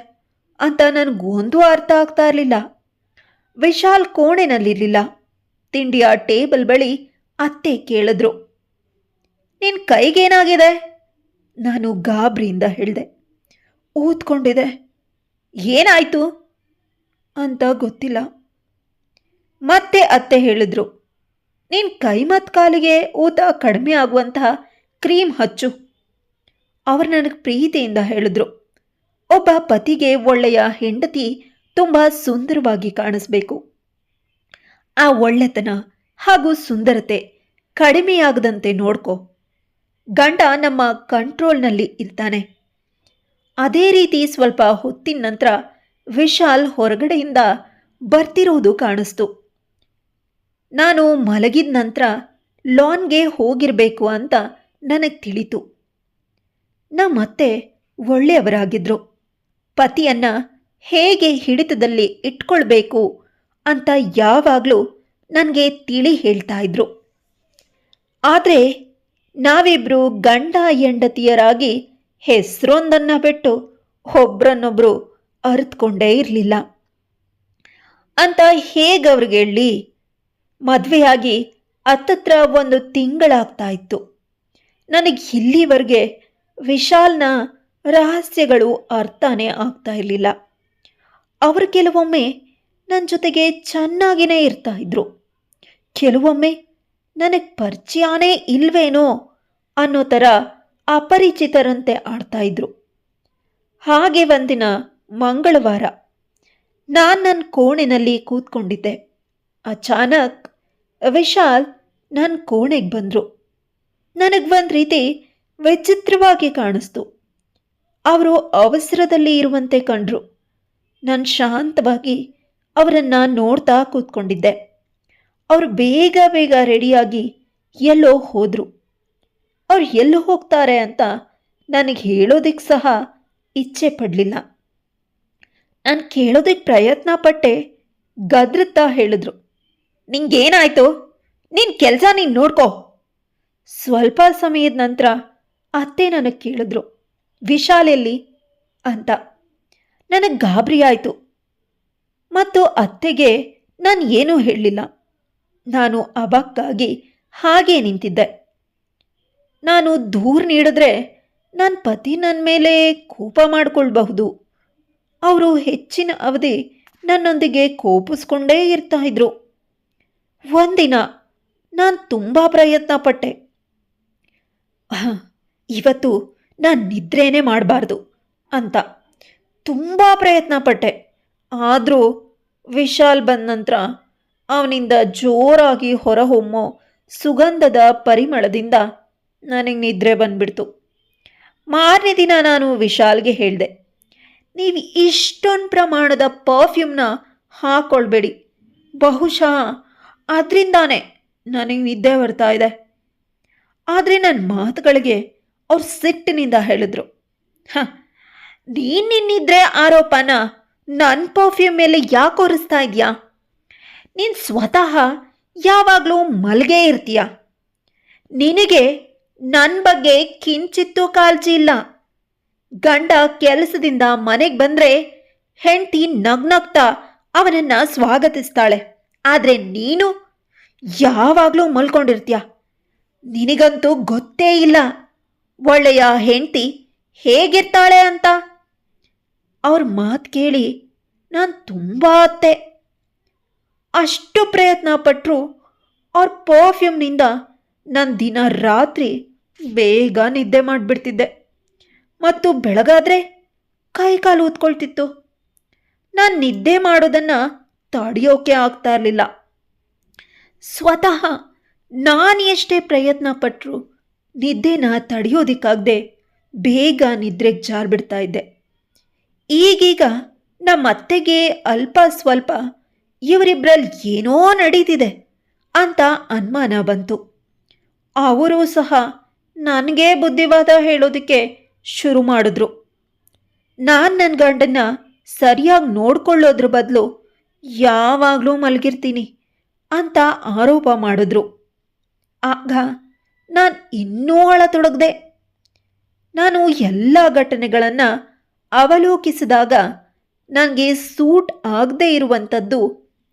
ಅಂತ ನನಗೊಂದು ಅರ್ಥ ಆಗ್ತಾ ಇರಲಿಲ್ಲ. ವಿಶಾಲ್ ಕೋಣೆನಲ್ಲಿರಲಿಲ್ಲ. ತಿಂಡಿಯ ಟೇಬಲ್ ಬಳಿ ಅತ್ತೆ ಕೇಳಿದ್ರು, ನಿನ್ನ ಕೈಗೇನಾಗಿದೆ? ನಾನು ಗಾಬರಿಯಿಂದ ಹೇಳಿದೆ, ಊದ್ಕೊಂಡಿದೆ. ಏನಾಯಿತು ಅಂತ ಗೊತ್ತಿಲ್ಲ. ಮತ್ತೆ ಅತ್ತೆ ಹೇಳಿದ್ರು, ನಿನ್ನ ಕೈ ಮತ್ತು ಕಾಲಿಗೆ ಊತ ಕಡಿಮೆ ಆಗುವಂತಹ ಕ್ರೀಮ್ ಹಚ್ಚು. ಅವರು ನನಗೆ ಪ್ರೀತಿಯಿಂದ ಹೇಳಿದ್ರು, ಒಬ್ಬ ಪತಿಗೆ ಒಳ್ಳೆಯ ಹೆಂಡತಿ ತುಂಬ ಸುಂದರವಾಗಿ ಕಾಣಿಸ್ಬೇಕು. ಆ ಒಳ್ಳೆತನ ಹಾಗೂ ಸುಂದರತೆ ಕಡಿಮೆಯಾಗದಂತೆ ನೋಡ್ಕೋ. ಗಂಡ ನಮ್ಮ ಕಂಟ್ರೋಲ್ನಲ್ಲಿ ಇರ್ತಾನೆ. ಅದೇ ರೀತಿ ಸ್ವಲ್ಪ ಹೊತ್ತಿನ ನಂತರ ವಿಶಾಲ್ ಹೊರಗಡೆಯಿಂದ ಬರ್ತಿರೋದು ಕಾಣಿಸ್ತು. ನಾನು ಮಲಗಿದ ನಂತರ ಲಾನ್ಗೆ ಹೋಗಿರಬೇಕು ಅಂತ ನನಗೆ ತಿಳಿತು. ನಮ್ಮತ್ತೆ ಒಳ್ಳೆಯವರಾಗಿದ್ದರು. ಪತಿಯನ್ನು ಹೇಗೆ ಹಿಡಿತದಲ್ಲಿ ಇಟ್ಕೊಳ್ಬೇಕು ಅಂತ ಯಾವಾಗಲೂ ನನಗೆ ತಿಳಿ ಹೇಳ್ತಾ ಇದ್ರು. ಆದರೆ ನಾವಿಬ್ಬರು ಗಂಡ ಹೆಂಡತಿಯರಾಗಿ ಹೆಸರೊಂದನ್ನು ಬಿಟ್ಟು ಒಬ್ರನ್ನೊಬ್ಬರು ಅರಿತುಕೊಂಡೇ ಇರಲಿಲ್ಲ ಅಂತ ಹೇಗವ್ರಿಗೆ ಹೇಳಿ. ಮದುವೆಯಾಗಿ ಹತ್ತತ್ರ 1 ತಿಂಗಳಾಗ್ತಾ ಇತ್ತು. ನನಗೆ ಇಲ್ಲಿವರೆಗೆ ವಿಶಾಲ್ನ ರಹಸ್ಯಗಳು ಅರ್ಥನೇ ಆಗ್ತಾ ಇರಲಿಲ್ಲ. ಅವರು ಕೆಲವೊಮ್ಮೆ ನನ್ನ ಜೊತೆಗೆ ಚೆನ್ನಾಗಿಯೇ ಇರ್ತಾ ಇದ್ರು, ಕೆಲವೊಮ್ಮೆ ನನಗೆ ಪರಿಚಯನೇ ಇಲ್ವೇನೋ ಅನ್ನೋ ಥರ ಅಪರಿಚಿತರಂತೆ ಆಡ್ತಾ ಇದ್ರು. ಹಾಗೆ ಒಂದಿನ ಮಂಗಳವಾರ ನಾನು ನನ್ನ ಕೋಣೆಯಲ್ಲಿ ಕೂತ್ಕೊಂಡಿದ್ದೆ. ಅಚಾನಕ್ ವಿಶಾಲ್ ನನ್ನ ಕೋಣೆಗೆ ಬಂದರು. ನನಗೆ ಒಂದು ರೀತಿ ವಿಚಿತ್ರವಾಗಿ ಕಾಣಿಸ್ತು. ಅವರು ಅವಸರದಲ್ಲಿ ಇರುವಂತೆ ಕಂಡ್ರು. ನಾನು ಶಾಂತವಾಗಿ ಅವರನ್ನು ನೋಡ್ತಾ ಕೂತ್ಕೊಂಡಿದ್ದೆ. ಅವರು ಬೇಗ ಬೇಗ ರೆಡಿಯಾಗಿ ಎಲ್ಲೋ ಹೋದರು. ಅವ್ರು ಎಲ್ಲೋ ಹೋಗ್ತಾರೆ ಅಂತ ನನಗೆ ಹೇಳೋದಕ್ಕೆ ಸಹ ಇಚ್ಛೆ ಪಡಲಿಲ್ಲ. ನಾನು ಕೇಳೋದಕ್ಕೆ ಪ್ರಯತ್ನ ಪಟ್ಟೆ. ಗದ್ರುತ್ತಾ ಹೇಳಿದ್ರು, ನಿಂಗೇನಾಯ್ತು? ನಿನ್ನ ಕೆಲಸ ನೀನು ನೋಡ್ಕೋ. ಸ್ವಲ್ಪ ಸಮಯದ ನಂತರ ಅತ್ತೆ ನನಗೆ ಕೇಳಿದ್ರು, ವಿಶಾಲ್ ಎಲ್ಲಿ ಅಂತ. ನನಗೆ ಗಾಬರಿ ಆಯಿತು ಮತ್ತು ಅತ್ತೆಗೆ ನಾನು ಏನೂ ಹೇಳಲಿಲ್ಲ. ನಾನು ಅಬಕ್ಕಾಗಿ ಹಾಗೇ ನಿಂತಿದ್ದೆ. ನಾನು ದೂರು ನೀಡಿದ್ರೆ ನನ್ನ ಪತಿ ನನ್ನ ಮೇಲೆ ಕೋಪ ಮಾಡಿಕೊಳ್ಬಹುದು. ಅವರು ಹೆಚ್ಚಿನ ಅವಧಿ ನನ್ನೊಂದಿಗೆ ಕೋಪಿಸ್ಕೊಂಡೇ ಇರ್ತಾ ಇದ್ರು. ಒಂದಿನ ನಾನು ತುಂಬ ಪ್ರಯತ್ನ ಪಟ್ಟೆ. ಇವತ್ತು ನಾನು ನಿದ್ರೇನೇ ಮಾಡಬಾರ್ದು ಅಂತ ತುಂಬ ಪ್ರಯತ್ನ ಪಟ್ಟೆ. ಆದರೂ ವಿಶಾಲ್ ಬಂದ ನಂತರ ಅವನಿಂದ ಜೋರಾಗಿ ಹೊರಹೊಮ್ಮೋ ಸುಗಂಧದ ಪರಿಮಳದಿಂದ ನನಗೆ ನಿದ್ರೆ ಬಂದ್ಬಿಡ್ತು. ಮಾರನೇ ದಿನ ನಾನು ವಿಶಾಲ್ಗೆ ಹೇಳಿದೆ, ನೀವು ಇಷ್ಟೊಂದು ಪ್ರಮಾಣದ ಪರ್ಫ್ಯೂಮ್ನ ಹಾಕ್ಕೊಳ್ಬೇಡಿ, ಬಹುಶಃ ಅದರಿಂದಾನೇ ನನಗೆ ನಿದ್ದೆ ಬರ್ತಾ ಇದೆ. ಆದರೆ ನನ್ನ ಮಾತುಗಳಿಗೆ ಅವ್ರು ಸಿಟ್ಟಿನಿಂದ ಹೇಳಿದ್ರು, ನೀನು ನಿನ್ನಿದ್ರೆ ಆರೋಪನ ನನ್ನ ಪರ್ಫ್ಯೂಮ್ ಮೇಲೆ ಯಾಕೆ ಹೊರಿಸ್ತಾ ಇದೆಯಾ? ನೀನು ಸ್ವತಃ ಯಾವಾಗಲೂ ಮಲ್ಗೇ ಇರ್ತೀಯ. ನಿನಗೆ ನನ್ನ ಬಗ್ಗೆ ಕಿಂಚಿತ್ತೂ ಕಾಳಜಿ ಇಲ್ಲ. ಗಂಡ ಕೆಲಸದಿಂದ ಮನೆಗೆ ಬಂದರೆ ಹೆಂಡತಿ ನಗ್ನಗ್ತಾ ಅವನನ್ನು ಸ್ವಾಗತಿಸ್ತಾಳೆ. ಆದರೆ ನೀನು ಯಾವಾಗಲೂ ಮಲ್ಕೊಂಡಿರ್ತೀಯ. ನಿನಗಂತೂ ಗೊತ್ತೇ ಇಲ್ಲ ಒಳ್ಳೆಯ ಹೆಂಡತಿ ಹೇಗಿರ್ತಾಳೆ ಅಂತ. ಅವ್ರ ಮಾತು ಕೇಳಿ ನಾನು ತುಂಬ ಅತ್ತೆ. ಅಷ್ಟು ಪ್ರಯತ್ನ ಪಟ್ಟರು ಅವ್ರ ಪರ್ಫ್ಯೂಮ್ನಿಂದ ನನ್ನ ದಿನ ರಾತ್ರಿ ಬೇಗ ನಿದ್ದೆ ಮಾಡಿಬಿಡ್ತಿದ್ದೆ ಮತ್ತು ಬೆಳಗಾದರೆ ಕೈಕಾಲು ಊದ್ಕೊಳ್ತಿತ್ತು. ನಾನು ನಿದ್ದೆ ಮಾಡೋದನ್ನು ತಡೆಯೋಕೆ ಆಗ್ತಾ ಇರಲಿಲ್ಲ. ಸ್ವತಃ ನಾನು ಎಷ್ಟೇ ಪ್ರಯತ್ನ ಪಟ್ಟರು ನಿದ್ದೆನ ತಡೆಯೋದಕ್ಕಾಗದೆ ಬೇಗ ನಿದ್ರೆಗೆ ಜಾರ್ಬಿಡ್ತಾ ಇದ್ದೆ. ಈಗೀಗ ನಮ್ಮ ಅತ್ತೆಗೆ ಅಲ್ಪ ಸ್ವಲ್ಪ ಇವರಿಬ್ಬರಲ್ಲಿ ಏನೋ ನಡೀತಿದೆ ಅಂತ ಅನುಮಾನ ಬಂತು. ಅವರು ಸಹ ನನಗೆ ಬುದ್ಧಿವಾದ ಹೇಳೋದಕ್ಕೆ ಶುರು ಮಾಡಿದ್ರು. ನಾನು ನನ್ನ ಗಂಡನ್ನ ಸರಿಯಾಗಿ ನೋಡ್ಕೊಳ್ಳೋದ್ರ ಬದಲು ಯಾವಾಗಲೂ ಮಲಗಿರ್ತೀನಿ ಅಂತ ಆರೋಪ ಮಾಡಿದ್ರು. ಆಗ ನಾನು ಇನ್ನೂ ಅಳತೊಡಗಿದೆ. ನಾನು ಎಲ್ಲ ಘಟನೆಗಳನ್ನು ಅವಲೋಕಿಸಿದಾಗ ನನಗೆ ಸೂಟ್ ಆಗದೇ ಇರುವಂಥದ್ದು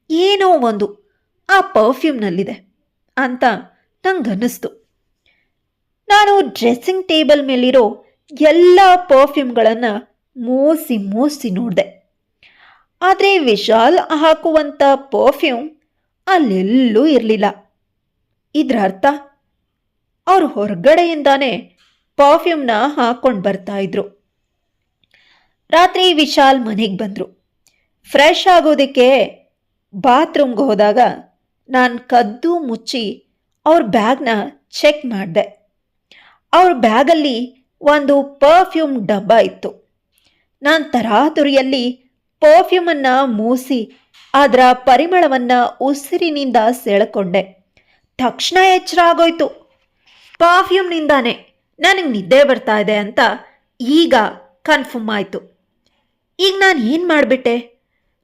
ಏನೋ ಒಂದು ಆ ಪರ್ಫ್ಯೂಮ್ನಲ್ಲಿದೆ ಅಂತ ನಂಗನ್ನಿಸ್ತು. ನಾನು ಡ್ರೆಸ್ಸಿಂಗ್ ಟೇಬಲ್ ಮೇಲಿರೋ ಎಲ್ಲ ಪರ್ಫ್ಯೂಮ್ಗಳನ್ನು ಮೂಸಿ ನೋಡಿದೆ. ಆದರೆ ವಿಶಾಲ್ ಹಾಕುವಂಥ ಪರ್ಫ್ಯೂಮ್ ಅಲ್ಲೆಲ್ಲೂ ಇರಲಿಲ್ಲ. ಇದರ ಅರ್ಥ ಅವರು ಹೊರಗಡೆಯಿಂದಾನೇ ಪರ್ಫ್ಯೂಮ್ನ ಹಾಕ್ಕೊಂಡು ಬರ್ತಾ ಇದ್ರು. ರಾತ್ರಿ ವಿಶಾಲ್ ಮನೆಗೆ ಬಂದರು. ಫ್ರೆಶ್ ಆಗೋದಕ್ಕೆ ಬಾತ್ರೂಮ್ಗೆ ಹೋದಾಗ ನಾನು ಕದ್ದು ಮುಚ್ಚಿ ಅವ್ರ ಬ್ಯಾಗ್ನ ಚೆಕ್ ಮಾಡಿದೆ. ಅವ್ರ ಬ್ಯಾಗಲ್ಲಿ ಒಂದು ಪರ್ಫ್ಯೂಮ್ ಡಬ್ಬ ಇತ್ತು. ನಾನು ತರಾತುರಿಯಲ್ಲಿ ಪರ್ಫ್ಯೂಮನ್ನು ಮೂಸಿ ಅದರ ಪರಿಮಳವನ್ನು ಉಸಿರಿನಿಂದ ಸೆಳೆಕೊಂಡೆ. ತಕ್ಷಣ ಎಚ್ಚರ ಆಗೋಯ್ತು. ಪರ್ಫ್ಯೂಮ್ನಿಂದಾನೇ ನನಗೆ ನಿದ್ದೆ ಬರ್ತಾ ಇದೆ ಅಂತ ಈಗ ಕನ್ಫರ್ಮ್ ಆಯಿತು. ಈಗ ನಾನು ಏನು ಮಾಡಿಬಿಟ್ಟೆ?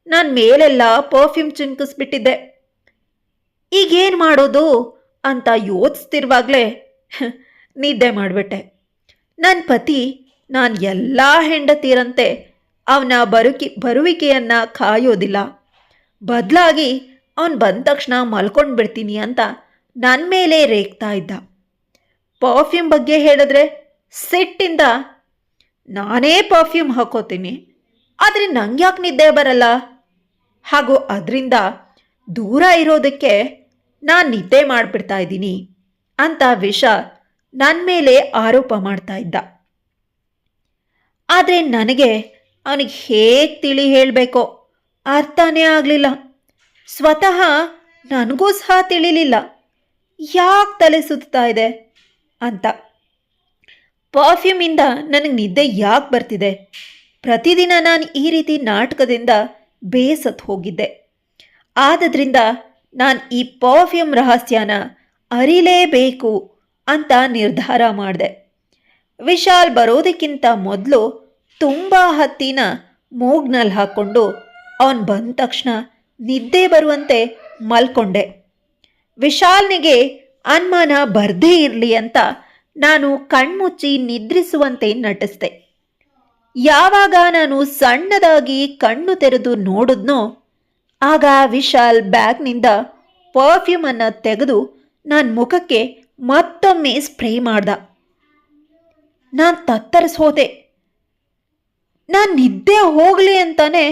ನಾನು ಮೇಲೆಲ್ಲ ಪರ್ಫ್ಯೂಮ್ ಚಿಮ್ಕಿಸ್ಬಿಟ್ಟಿದ್ದೆ. ಈಗೇನು ಮಾಡೋದು ಅಂತ ಯೋಚಿಸ್ತಿರುವಾಗಲೇ ನಿದ್ದೆ ಮಾಡಿಬಿಟ್ಟೆ. ನನ್ನ ಪತಿ ನಾನು ಎಲ್ಲ ಹೆಂಡತಿಯರಂತೆ ಅವನ ಬರುವಿಕೆಯನ್ನು ಕಾಯೋದಿಲ್ಲ, ಬದಲಾಗಿ ಅವನು ಬಂದ ತಕ್ಷಣ ಮಲ್ಕೊಂಡು ಬಿಡ್ತೀನಿ ಅಂತ ನನ್ನ ಮೇಲೆ ರೇಗ್ತಾ ಇದ್ದ. ಪರ್ಫ್ಯೂಮ್ ಬಗ್ಗೆ ಹೇಳಿದ್ರೆ ಸಿಟ್ಟಿಂದ ನಾನೇ ಪರ್ಫ್ಯೂಮ್ ಹಾಕೋತೀನಿ, ಆದರೆ ನಂಗೆ ಯಾಕೆ ನಿದ್ದೆ ಬರಲ್ಲ? ಹಾಗೂ ಅದರಿಂದ ದೂರ ಇರೋದಕ್ಕೆ ನಾನು ನಿದ್ದೆ ಮಾಡಿಬಿಡ್ತಾ ಇದ್ದೀನಿ ಅಂತ ವಿಶಾಲ್ ನನ್ನ ಮೇಲೆ ಆರೋಪ ಮಾಡ್ತಾ ಇದ್ದ. ಆದರೆ ನನಗೆ ಅವನಿಗೆ ಹೇಗೆ ತಿಳಿ ಹೇಳಬೇಕೋ ಅರ್ಥನೇ ಆಗಲಿಲ್ಲ. ಸ್ವತಃ ನನಗೂ ಸಹ ತಿಳಿಲಿಲ್ಲ ಯಾಕೆ ತಲೆ ಸುತ್ತಾ ಇದೆ ಅಂತ. ಪರ್ಫ್ಯೂಮಿಂದ ನನಗೆ ನಿದ್ದೆ ಯಾಕೆ ಬರ್ತಿದೆ? ಪ್ರತಿದಿನ ನಾನು ಈ ರೀತಿ ನಾಟಕದಿಂದ ಬೇಸತ್ತು ಹೋಗಿದ್ದೆ. ಆದ್ದರಿಂದ ನಾನು ಈ ಪರ್ಫ್ಯೂಮ್ ರಹಸ್ಯನ ಅರಿಲೇಬೇಕು ಅಂತ ನಿರ್ಧಾರ ಮಾಡಿದೆ. ವಿಶಾಲ್ ಬರೋದಕ್ಕಿಂತ ಮೊದಲು ತುಂಬ ಹತ್ತಿನ ಮೂಗ್ನಲ್ಲಿ ಹಾಕ್ಕೊಂಡು ಅವನು ಬಂದ ತಕ್ಷಣ ನಿದ್ದೆ ಬರುವಂತೆ ಮಲ್ಕೊಂಡೆ. ವಿಶಾಲ್ನಿಗೆ ಅನುಮಾನ ಬರದೇ ಇರಲಿ ಅಂತ ನಾನು ಕಣ್ಮುಚ್ಚಿ ನಿದ್ರಿಸುವಂತೆ ನಟಿಸಿದೆ. ಯಾವಾಗ ನಾನು ಸಣ್ಣದಾಗಿ ಕಣ್ಣು ತೆರೆದು ನೋಡಿದ್ನೋ ಆಗ ವಿಶಾಲ್ ಬ್ಯಾಗ್ನಿಂದ ಪರ್ಫ್ಯೂಮನ್ನು ತೆಗೆದು ನನ್ನ ಮುಖಕ್ಕೆ ಮತ್ತೊಮ್ಮೆ ಸ್ಪ್ರೇ ಮಾಡ್ದ. ನಾನು ತತ್ತರಿಸೋದೆ. ನಾನು ನಿದ್ದೆ ಹೋಗಲಿ ಅಂತಾನೆ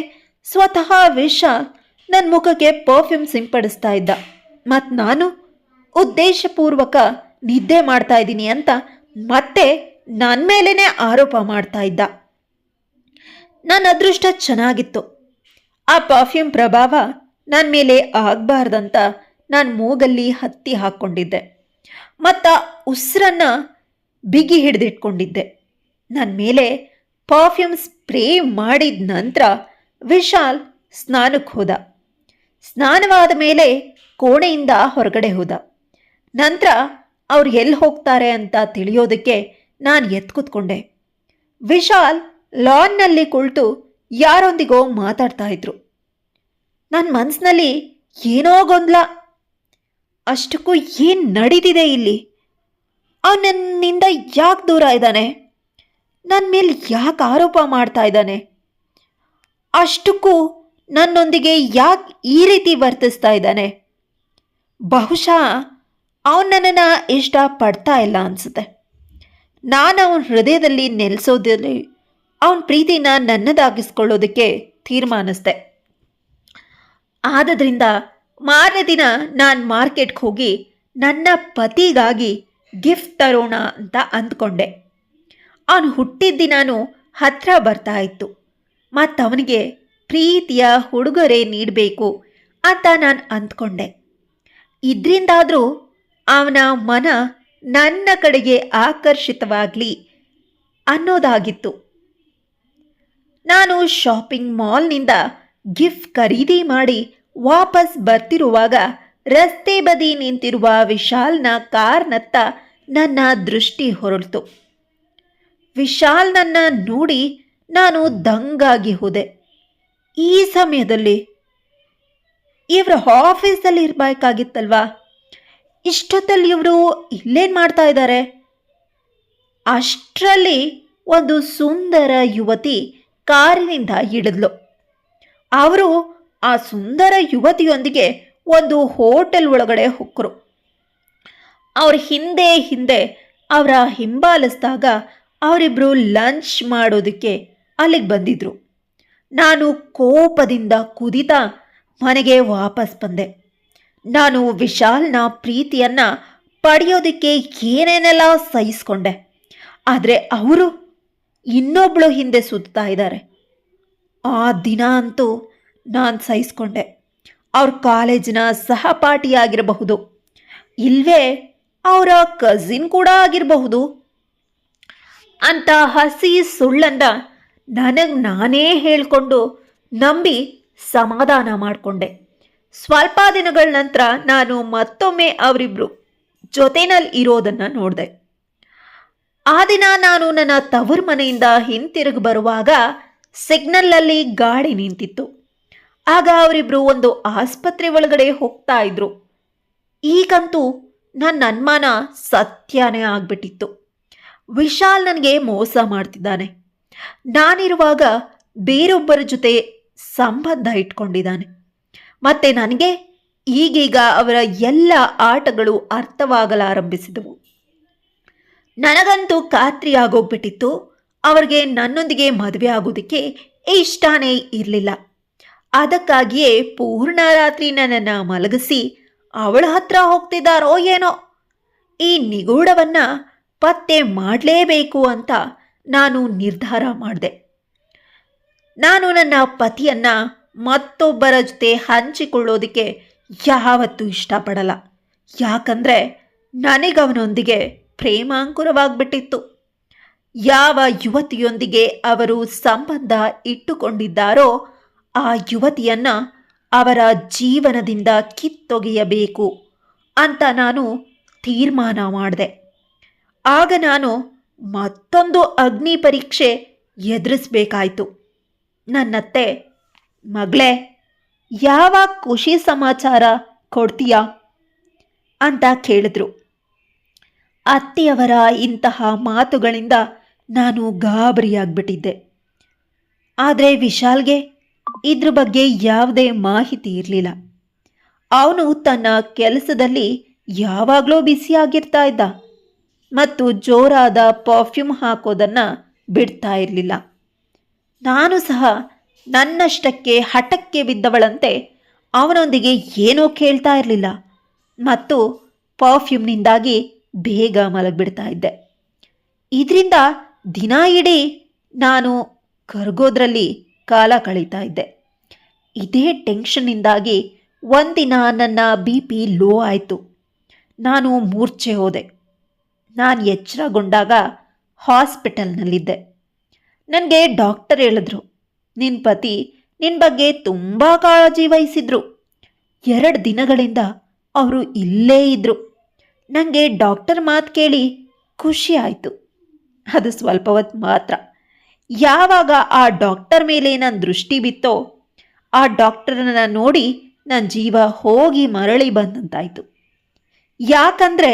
ಸ್ವತಃ ವಿಶಾಲ್ ನನ್ನ ಮುಖಕ್ಕೆ ಪರ್ಫ್ಯೂಮ್ ಸಿಂಪಡಿಸ್ತಾ ಇದ್ದ. ಮತ್ತು ನಾನು ಉದ್ದೇಶಪೂರ್ವಕ ನಿದ್ದೆ ಮಾಡ್ತಾ ಇದ್ದೀನಿ ಅಂತ ಮತ್ತೆ ನನ್ನ ಮೇಲೇ ಆರೋಪ ಮಾಡ್ತಾ ಇದ್ದ. ನನ್ನ ಅದೃಷ್ಟ ಚೆನ್ನಾಗಿತ್ತು. ಆ ಪರ್ಫ್ಯೂಮ್ ಪ್ರಭಾವ ನನ್ನ ಮೇಲೆ ಆಗಬಾರ್ದಂತ ನಾನು ಮೂಗಲ್ಲಿ ಹತ್ತಿ ಹಾಕ್ಕೊಂಡಿದ್ದೆ ಮತ್ತು ಉಸಿರನ್ನು ಬಿಗಿ ಹಿಡಿದಿಟ್ಕೊಂಡಿದ್ದೆ. ನನ್ನ ಮೇಲೆ ಪರ್ಫ್ಯೂಮ್ ಸ್ಪ್ರೇ ಮಾಡಿದ ನಂತರ ವಿಶಾಲ್ ಸ್ನಾನಕ್ಕೆ ಹೋದ. ಸ್ನಾನವಾದ ಮೇಲೆ ಕೋಣೆಯಿಂದ ಹೊರಗಡೆ ಹೋದ. ನಂತರ ಅವ್ರು ಎಲ್ಲಿ ಹೋಗ್ತಾರೆ ಅಂತ ತಿಳಿಯೋದಕ್ಕೆ ನಾನು ಎದ್ದು ಕೂತ್ಕೊಂಡೆ. ವಿಶಾಲ್ ಲಾನ್ನಲ್ಲಿ ಕುಳಿತು ಯಾರೊಂದಿಗೋ ಮಾತಾಡ್ತಾ ಇದ್ರು. ನನ್ನ ಮನಸ್ಸಿನಲ್ಲಿ ಏನೋ ಗೊಂದಲ. ಅಷ್ಟಕ್ಕೂ ಏನು ನಡೀತಿದೆ ಇಲ್ಲಿ? ಅವನು ನನ್ನಿಂದ ಯಾಕೆ ದೂರ ಇದ್ದಾನೆ? ನನ್ನ ಮೇಲೆ ಯಾಕೆ ಆರೋಪ ಮಾಡ್ತಾ ಇದ್ದಾನೆ? ಅಷ್ಟಕ್ಕೂ ನನ್ನೊಂದಿಗೆ ಯಾಕೆ ಈ ರೀತಿ ವರ್ತಿಸ್ತಾ ಇದ್ದಾನೆ? ಬಹುಶಃ ಅವನು ನನ್ನನ್ನು ಇಷ್ಟಪಡ್ತಾ ಇಲ್ಲ ಅನಿಸುತ್ತೆ. ನಾನು ಅವನ ಹೃದಯದಲ್ಲಿ ನೆಲೆಸೋದಲ್ಲಿ ಅವನ ಪ್ರೀತಿನ ನನ್ನದಾಗಿಸ್ಕೊಳ್ಳೋದಕ್ಕೆ ತೀರ್ಮಾನಿಸಿದೆ. ಆದ್ದರಿಂದ ಮಾರನೇ ದಿನ ನಾನು ಮಾರ್ಕೆಟ್ಗೆ ಹೋಗಿ ನನ್ನ ಪತಿಗಾಗಿ ಗಿಫ್ಟ್ ತರೋಣ ಅಂತ ಅಂದ್ಕೊಂಡೆ. ಅವನು ಹುಟ್ಟಿದ ದಿನಾನು ಹತ್ತಿರ ಬರ್ತಾ ಇತ್ತು ಮತ್ತು ಅವನಿಗೆ ಪ್ರೀತಿಯ ಉಡುಗೊರೆ ನೀಡಬೇಕು ಅಂತ ನಾನು ಅಂದ್ಕೊಂಡೆ. ಇದರಿಂದಾದರೂ ಅವನ ಮನ ನನ್ನ ಕಡೆಗೆ ಆಕರ್ಷಿತವಾಗಲಿ ಅನ್ನೋದಾಗಿತ್ತು. ನಾನು ಶಾಪಿಂಗ್ ಮಾಲ್ನಿಂದ ಗಿಫ್ಟ್ ಖರೀದಿ ಮಾಡಿ ವಾಪಸ್ ಬರ್ತಿರುವಾಗ ರಸ್ತೆ ಬದಿ ನಿಂತಿರುವ ವಿಶಾಲ್ನ ಕಾರ್ನತ್ತ ನನ್ನ ದೃಷ್ಟಿ ಹೊರಳಿತು. ವಿಶಾಲ್ ನನ್ನ ನೋಡಿ ನಾನು ದಂಗಾಗಿ ಹೋದೆ. ಈ ಸಮಯದಲ್ಲಿ ಇವರು ಆಫೀಸಲ್ಲಿ ಇರಬೇಕಾಗಿತ್ತಲ್ವಾ? ಇಷ್ಟೊತ್ತಲ್ಲಿ ಇವರು ಇಲ್ಲೇನು ಮಾಡ್ತಾ ಇದ್ದಾರೆ? ಅಷ್ಟರಲ್ಲಿ ಒಂದು ಸುಂದರ ಯುವತಿ ಕಾರಿನಿಂದ ಇಳಿದ್ಲು. ಅವರು ಆ ಸುಂದರ ಯುವತಿಯೊಂದಿಗೆ ಒಂದು ಹೋಟೆಲ್ ಒಳಗಡೆ ಹೊಕ್ಕರು. ಅವ್ರ ಹಿಂದೆ ಅವರ ಹಿಂಬಾಲಿಸಿದಾಗ ಅವರಿಬ್ಬರು ಲಂಚ್ ಮಾಡೋದಕ್ಕೆ ಅಲ್ಲಿಗೆ ಬಂದಿದ್ರು. ನಾನು ಕೋಪದಿಂದ ಕುದಿತಾ ಮನೆಗೆ ವಾಪಸ್ ಬಂದೆ. ನಾನು ವಿಶಾಲ್ನ ಪ್ರೀತಿಯನ್ನು ಪಡೆಯೋದಕ್ಕೆ ಏನೇನೆಲ್ಲ ಸಹಿಸ್ಕೊಂಡೆ. ಆದರೆ ಅವರು ಇನ್ನೊಬ್ಬಳು ಹಿಂದೆ ಸುತ್ತಾ ಇದ್ದಾರೆ. ಆ ದಿನ ಅಂತೂ ನಾನು ಸಹಿಸ್ಕೊಂಡೆ. ಅವ್ರ ಕಾಲೇಜಿನ ಸಹಪಾಠಿಯಾಗಿರಬಹುದು, ಇಲ್ವೇ ಅವರ ಕಸಿನ್ ಕೂಡ ಆಗಿರಬಹುದು ಅಂತ ಹಸಿ ಸುಳ್ಳನ್ನು ನನಗೆ ನಾನೇ ಹೇಳಿಕೊಂಡು ನಂಬಿ ಸಮಾಧಾನ ಮಾಡಿಕೊಂಡೆ. ಸ್ವಲ್ಪ ದಿನಗಳ ನಂತರ ನಾನು ಮತ್ತೊಮ್ಮೆ ಅವರಿಬ್ಬರು ಜೊತೆನಲ್ಲಿ ಇರೋದನ್ನು ನೋಡಿದೆ. ಆ ದಿನ ನಾನು ನನ್ನ ತವರು ಮನೆಯಿಂದ ಹಿಂತಿರುಗಿ ಬರುವಾಗ ಸಿಗ್ನಲ್ನಲ್ಲಿ ಗಾಡಿ ನಿಂತಿತ್ತು. ಆಗ ಅವರಿಬ್ಬರು ಒಂದು ಆಸ್ಪತ್ರೆ ಒಳಗಡೆ ಹೋಗ್ತಾ ಇದ್ರು. ಈಗಂತೂ ನನ್ನ ಅನುಮಾನ ಸತ್ಯನೇ ಆಗ್ಬಿಟ್ಟಿತ್ತು. ವಿಶಾಲ್ ನನಗೆ ಮೋಸ ಮಾಡ್ತಿದ್ದಾನೆ. ನಾನಿರುವಾಗ ಬೇರೊಬ್ಬರ ಜೊತೆ ಸಂಬಂಧ ಇಟ್ಕೊಂಡಿದ್ದಾನೆ. ಮತ್ತೆ ನನಗೆ ಈಗೀಗ ಅವರ ಎಲ್ಲ ಆಟಗಳು ಅರ್ಥವಾಗಲಾರಂಭಿಸಿದವು. ನನಗಂತೂ ಖಾತ್ರಿಯಾಗೋಗ್ಬಿಟ್ಟಿತ್ತು ಅವ್ರಿಗೆ ನನ್ನೊಂದಿಗೆ ಮದುವೆ ಆಗೋದಕ್ಕೆ ಇಷ್ಟನೇ ಇರಲಿಲ್ಲ. ಅದಕ್ಕಾಗಿಯೇ ಪೂರ್ಣ ರಾತ್ರಿ ನನ್ನನ್ನು ಮಲಗಿಸಿ ಅವಳ ಹತ್ರ ಹೋಗ್ತಿದ್ದಾರೋ ಏನೋ. ಈ ನಿಗೂಢವನ್ನ ಪತ್ತೆ ಮಾಡಲೇಬೇಕು ಅಂತ ನಾನು ನಿರ್ಧಾರ ಮಾಡಿದೆ. ನಾನು ನನ್ನ ಪತಿಯನ್ನ ಮತ್ತೊಬ್ಬರ ಜೊತೆ ಹಂಚಿಕೊಳ್ಳೋದಕ್ಕೆ ಯಾವತ್ತೂ ಇಷ್ಟಪಡಲ್ಲ. ಯಾಕಂದರೆ ನನಗವನೊಂದಿಗೆ ಪ್ರೇಮಾಂಕುರವಾಗ್ಬಿಟ್ಟಿತ್ತು. ಯಾವ ಯುವತಿಯೊಂದಿಗೆ ಅವರು ಸಂಬಂಧ ಇಟ್ಟುಕೊಂಡಿದ್ದಾರೋ ಆ ಯುವತಿಯನ್ನ ಅವರ ಜೀವನದಿಂದ ಕಿತ್ತೊಗೆಯಬೇಕು ಅಂತ ನಾನು ತೀರ್ಮಾನ ಮಾಡಿದೆ. ಆಗ ನಾನು ಮತ್ತೊಂದು ಅಗ್ನಿ ಪರೀಕ್ಷೆ ಎದುರಿಸಬೇಕಾಯಿತು. ನನ್ನತ್ತೆ, ಮಗಳೇ, ಯಾವಾಗ ಖುಷಿ ಸಮಾಚಾರ ಕೊಡ್ತೀಯಾ ಅಂತ ಕೇಳಿದ್ರು. ಅತ್ತೆಯವರ ಇಂತಹ ಮಾತುಗಳಿಂದ ನಾನು ಗಾಬರಿಯಾಗ್ಬಿಟ್ಟಿದ್ದೆ. ಆದರೆ ವಿಶಾಲ್ಗೆ ಇದ್ರ ಬಗ್ಗೆ ಯಾವುದೇ ಮಾಹಿತಿ ಇರಲಿಲ್ಲ. ಅವನು ತನ್ನ ಕೆಲಸದಲ್ಲಿ ಯಾವಾಗಲೂ ಬ್ಯುಸಿಯಾಗಿರ್ತಾ ಇದ್ದ ಮತ್ತು ಜೋರಾದ ಪರ್ಫ್ಯೂಮ್ ಹಾಕೋದನ್ನು ಬಿಡ್ತಾ ಇರಲಿಲ್ಲ. ನಾನು ಸಹ ನನ್ನಷ್ಟಕ್ಕೆ ಹಠಕ್ಕೆ ಬಿದ್ದವಳಂತೆ ಅವನೊಂದಿಗೆ ಏನೋ ಕೇಳ್ತಾ ಇರಲಿಲ್ಲ ಮತ್ತು ಪರ್ಫ್ಯೂಮ್ನಿಂದಾಗಿ ಬೇಗ ಮಲಗಿಬಿಡ್ತಾ ಇದ್ದೆ. ಇದರಿಂದ ದಿನ ಇಡೀ ನಾನು ಕರಗೋದ್ರಲ್ಲಿ ಕಾಲ ಕಳೀತಾ ಇದ್ದೆ. ಇದೇ ಟೆನ್ಷನ್ನಿಂದಾಗಿ ಒಂದಿನ ನನ್ನ BP ಲೋ ಆಯಿತು. ನಾನು ಮೂರ್ಛೆ ಹೋದೆ. ನಾನು ಎಚ್ಚರಗೊಂಡಾಗ ಹಾಸ್ಪಿಟಲ್ನಲ್ಲಿದ್ದೆ. ನನಗೆ ಡಾಕ್ಟರ್ ಹೇಳಿದ್ರು, ನಿನ್ನ ಪತಿ ನಿನ್ನ ಬಗ್ಗೆ ತುಂಬ ಕಾಳಜಿ ವಹಿಸಿದ್ರು. 2 ದಿನಗಳಿಂದ ಅವರು ಇಲ್ಲೇ ಇದ್ದರು. ನನಗೆ ಡಾಕ್ಟರ್ ಮಾತು ಕೇಳಿ ಖುಷಿ ಆಯಿತು. ಅದು ಸ್ವಲ್ಪ ಹೊತ್ತು ಮಾತ್ರ. ಯಾವಾಗ ಆ ಡಾಕ್ಟರ್ ಮೇಲೆ ನನ್ನ ದೃಷ್ಟಿ ಬಿತ್ತೋ ಆ ಡಾಕ್ಟರನ್ನ ನೋಡಿ ನನ್ನ ಜೀವ ಹೋಗಿ ಮರಳಿ ಬಂದಂತಾಯಿತು. ಯಾಕಂದರೆ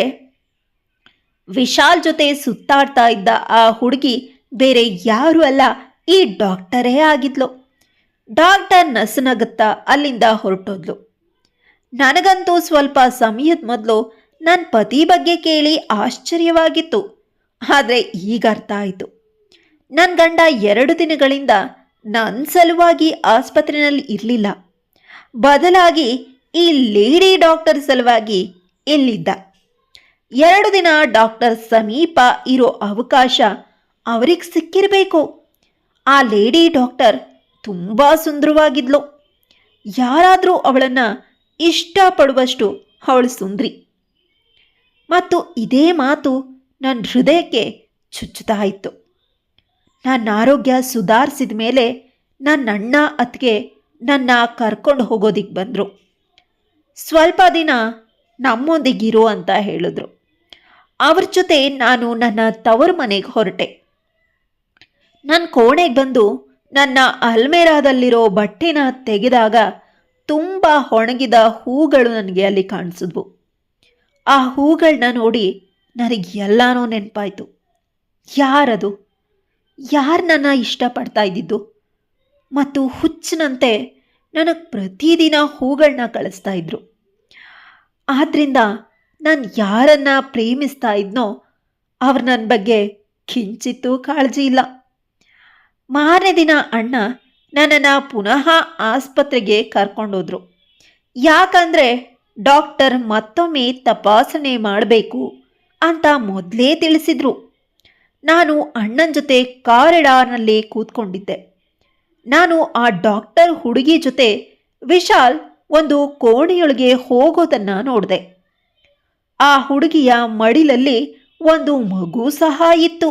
ವಿಶಾಲ್ ಜೊತೆ ಸುತ್ತಾಡ್ತಾ ಇದ್ದ ಆ ಹುಡುಗಿ ಬೇರೆ ಯಾರೂ ಅಲ್ಲ, ಈ ಡಾಕ್ಟರೇ ಆಗಿದ್ಲು. ಡಾಕ್ಟರ್ ನಸುನಗುತ್ತಾ ಅಲ್ಲಿಂದ ಹೊರಟೋದ್ಲು. ನನಗಂತೂ ಸ್ವಲ್ಪ ಸಮಯದ ಮೊದಲು ನನ್ನ ಪತಿ ಬಗ್ಗೆ ಕೇಳಿ ಆಶ್ಚರ್ಯವಾಗಿತ್ತು. ಆದರೆ ಈಗ ಅರ್ಥ ಆಯಿತು. ನನ್ನ ಗಂಡ 2 ದಿನಗಳಿಂದ ನನ್ನ ಸಲುವಾಗಿ ಆಸ್ಪತ್ರೆಯಲ್ಲಿ ಇರಲಿಲ್ಲ. ಬದಲಾಗಿ ಈ ಲೇಡಿ ಡಾಕ್ಟರ್ ಸಲುವಾಗಿ ಇಲ್ಲಿದ್ದ. 2 ದಿನ ಡಾಕ್ಟರ್ ಸಮೀಪ ಇರೋ ಅವಕಾಶ ಅವ್ರಿಗೆ ಸಿಕ್ಕಿರಬೇಕು. ಆ ಲೇಡಿ ಡಾಕ್ಟರ್ ತುಂಬ ಸುಂದರವಾಗಿದ್ಲು. ಯಾರಾದರೂ ಅವಳನ್ನು ಇಷ್ಟಪಡುವಷ್ಟು ಅವಳು ಸುಂದ್ರಿ. ಮತ್ತು ಇದೇ ಮಾತು ನನ್ನ ಹೃದಯಕ್ಕೆ ಚುಚ್ಚುತ್ತಾ ಇತ್ತು. ನನ್ನ ಆರೋಗ್ಯ ಸುಧಾರಿಸಿದ ಮೇಲೆ ನನ್ನ ಅಣ್ಣ ಅತ್ತಿಗೆ ನನ್ನ ಕರ್ಕೊಂಡು ಹೋಗೋದಿಕ್ಕೆ ಬಂದರು. ಸ್ವಲ್ಪ ದಿನ ನಮ್ಮೊಂದಿಗಿರು ಅಂತ ಹೇಳಿದ್ರು. ಅವ್ರ ಜೊತೆ ನಾನು ನನ್ನ ತವರು ಮನೆಗೆ ಹೊರಟೆ. ನನ್ನ ಕೋಣೆಗೆ ಬಂದು ನನ್ನ ಅಲ್ಮೇರಾದಲ್ಲಿರೋ ಬಟ್ಟೆನ ತೆಗೆದಾಗ ತುಂಬ ಒಣಗಿದ ಹೂಗಳು ನನಗೆ ಅಲ್ಲಿ ಕಾಣಿಸಿದ್ವು. ಆ ಹೂಗಳನ್ನ ನೋಡಿ ನನಗೆ ಎಲ್ಲನೂ ನೆನಪಾಯಿತು. ಯಾರದು? ಯಾರು ನನ್ನ ಇಷ್ಟಪಡ್ತಾ ಇದ್ದಿದ್ದು ಮತ್ತು ಹುಚ್ಚಿನಂತೆ ನನಗೆ ಪ್ರತಿದಿನ ಹೂಗಳನ್ನ ಕಳಿಸ್ತಾ ಇದ್ರು. ಆದ್ದರಿಂದ ನಾನು ಯಾರನ್ನ ಪ್ರೇಮಿಸ್ತಾ ಇದ್ನೋ ಅವ್ರು ನನ್ನ ಬಗ್ಗೆ ಕಿಂಚಿತ್ತೂ ಕಾಳಜಿ ಇಲ್ಲ. ಮಾರನೇ ದಿನ ಅಣ್ಣ ನನ್ನನ್ನು ಪುನಃ ಆಸ್ಪತ್ರೆಗೆ ಕರ್ಕೊಂಡೋದ್ರು. ಯಾಕಂದರೆ ಡಾಕ್ಟರ್ ಮತ್ತೊಮ್ಮೆ ತಪಾಸಣೆ ಮಾಡಬೇಕು ಅಂತ ಮೊದಲೇ ತಿಳಿಸಿದ್ರು. ನಾನು ಅಣ್ಣನ ಜೊತೆ ಕಾರಿಡಾರ್ನಲ್ಲಿ ಕೂತ್ಕೊಂಡಿದ್ದೆ. ನಾನು ಆ ಡಾಕ್ಟರ್ ಹುಡುಗಿ ಜೊತೆ ವಿಶಾಲ್ ಒಂದು ಕೋಣೆಯೊಳಗೆ ಹೋಗೋದನ್ನು ನೋಡಿದೆ. ಆ ಹುಡುಗಿಯ ಮಡಿಲಲ್ಲಿ ಒಂದು ಮಗು ಸಹ ಇತ್ತು.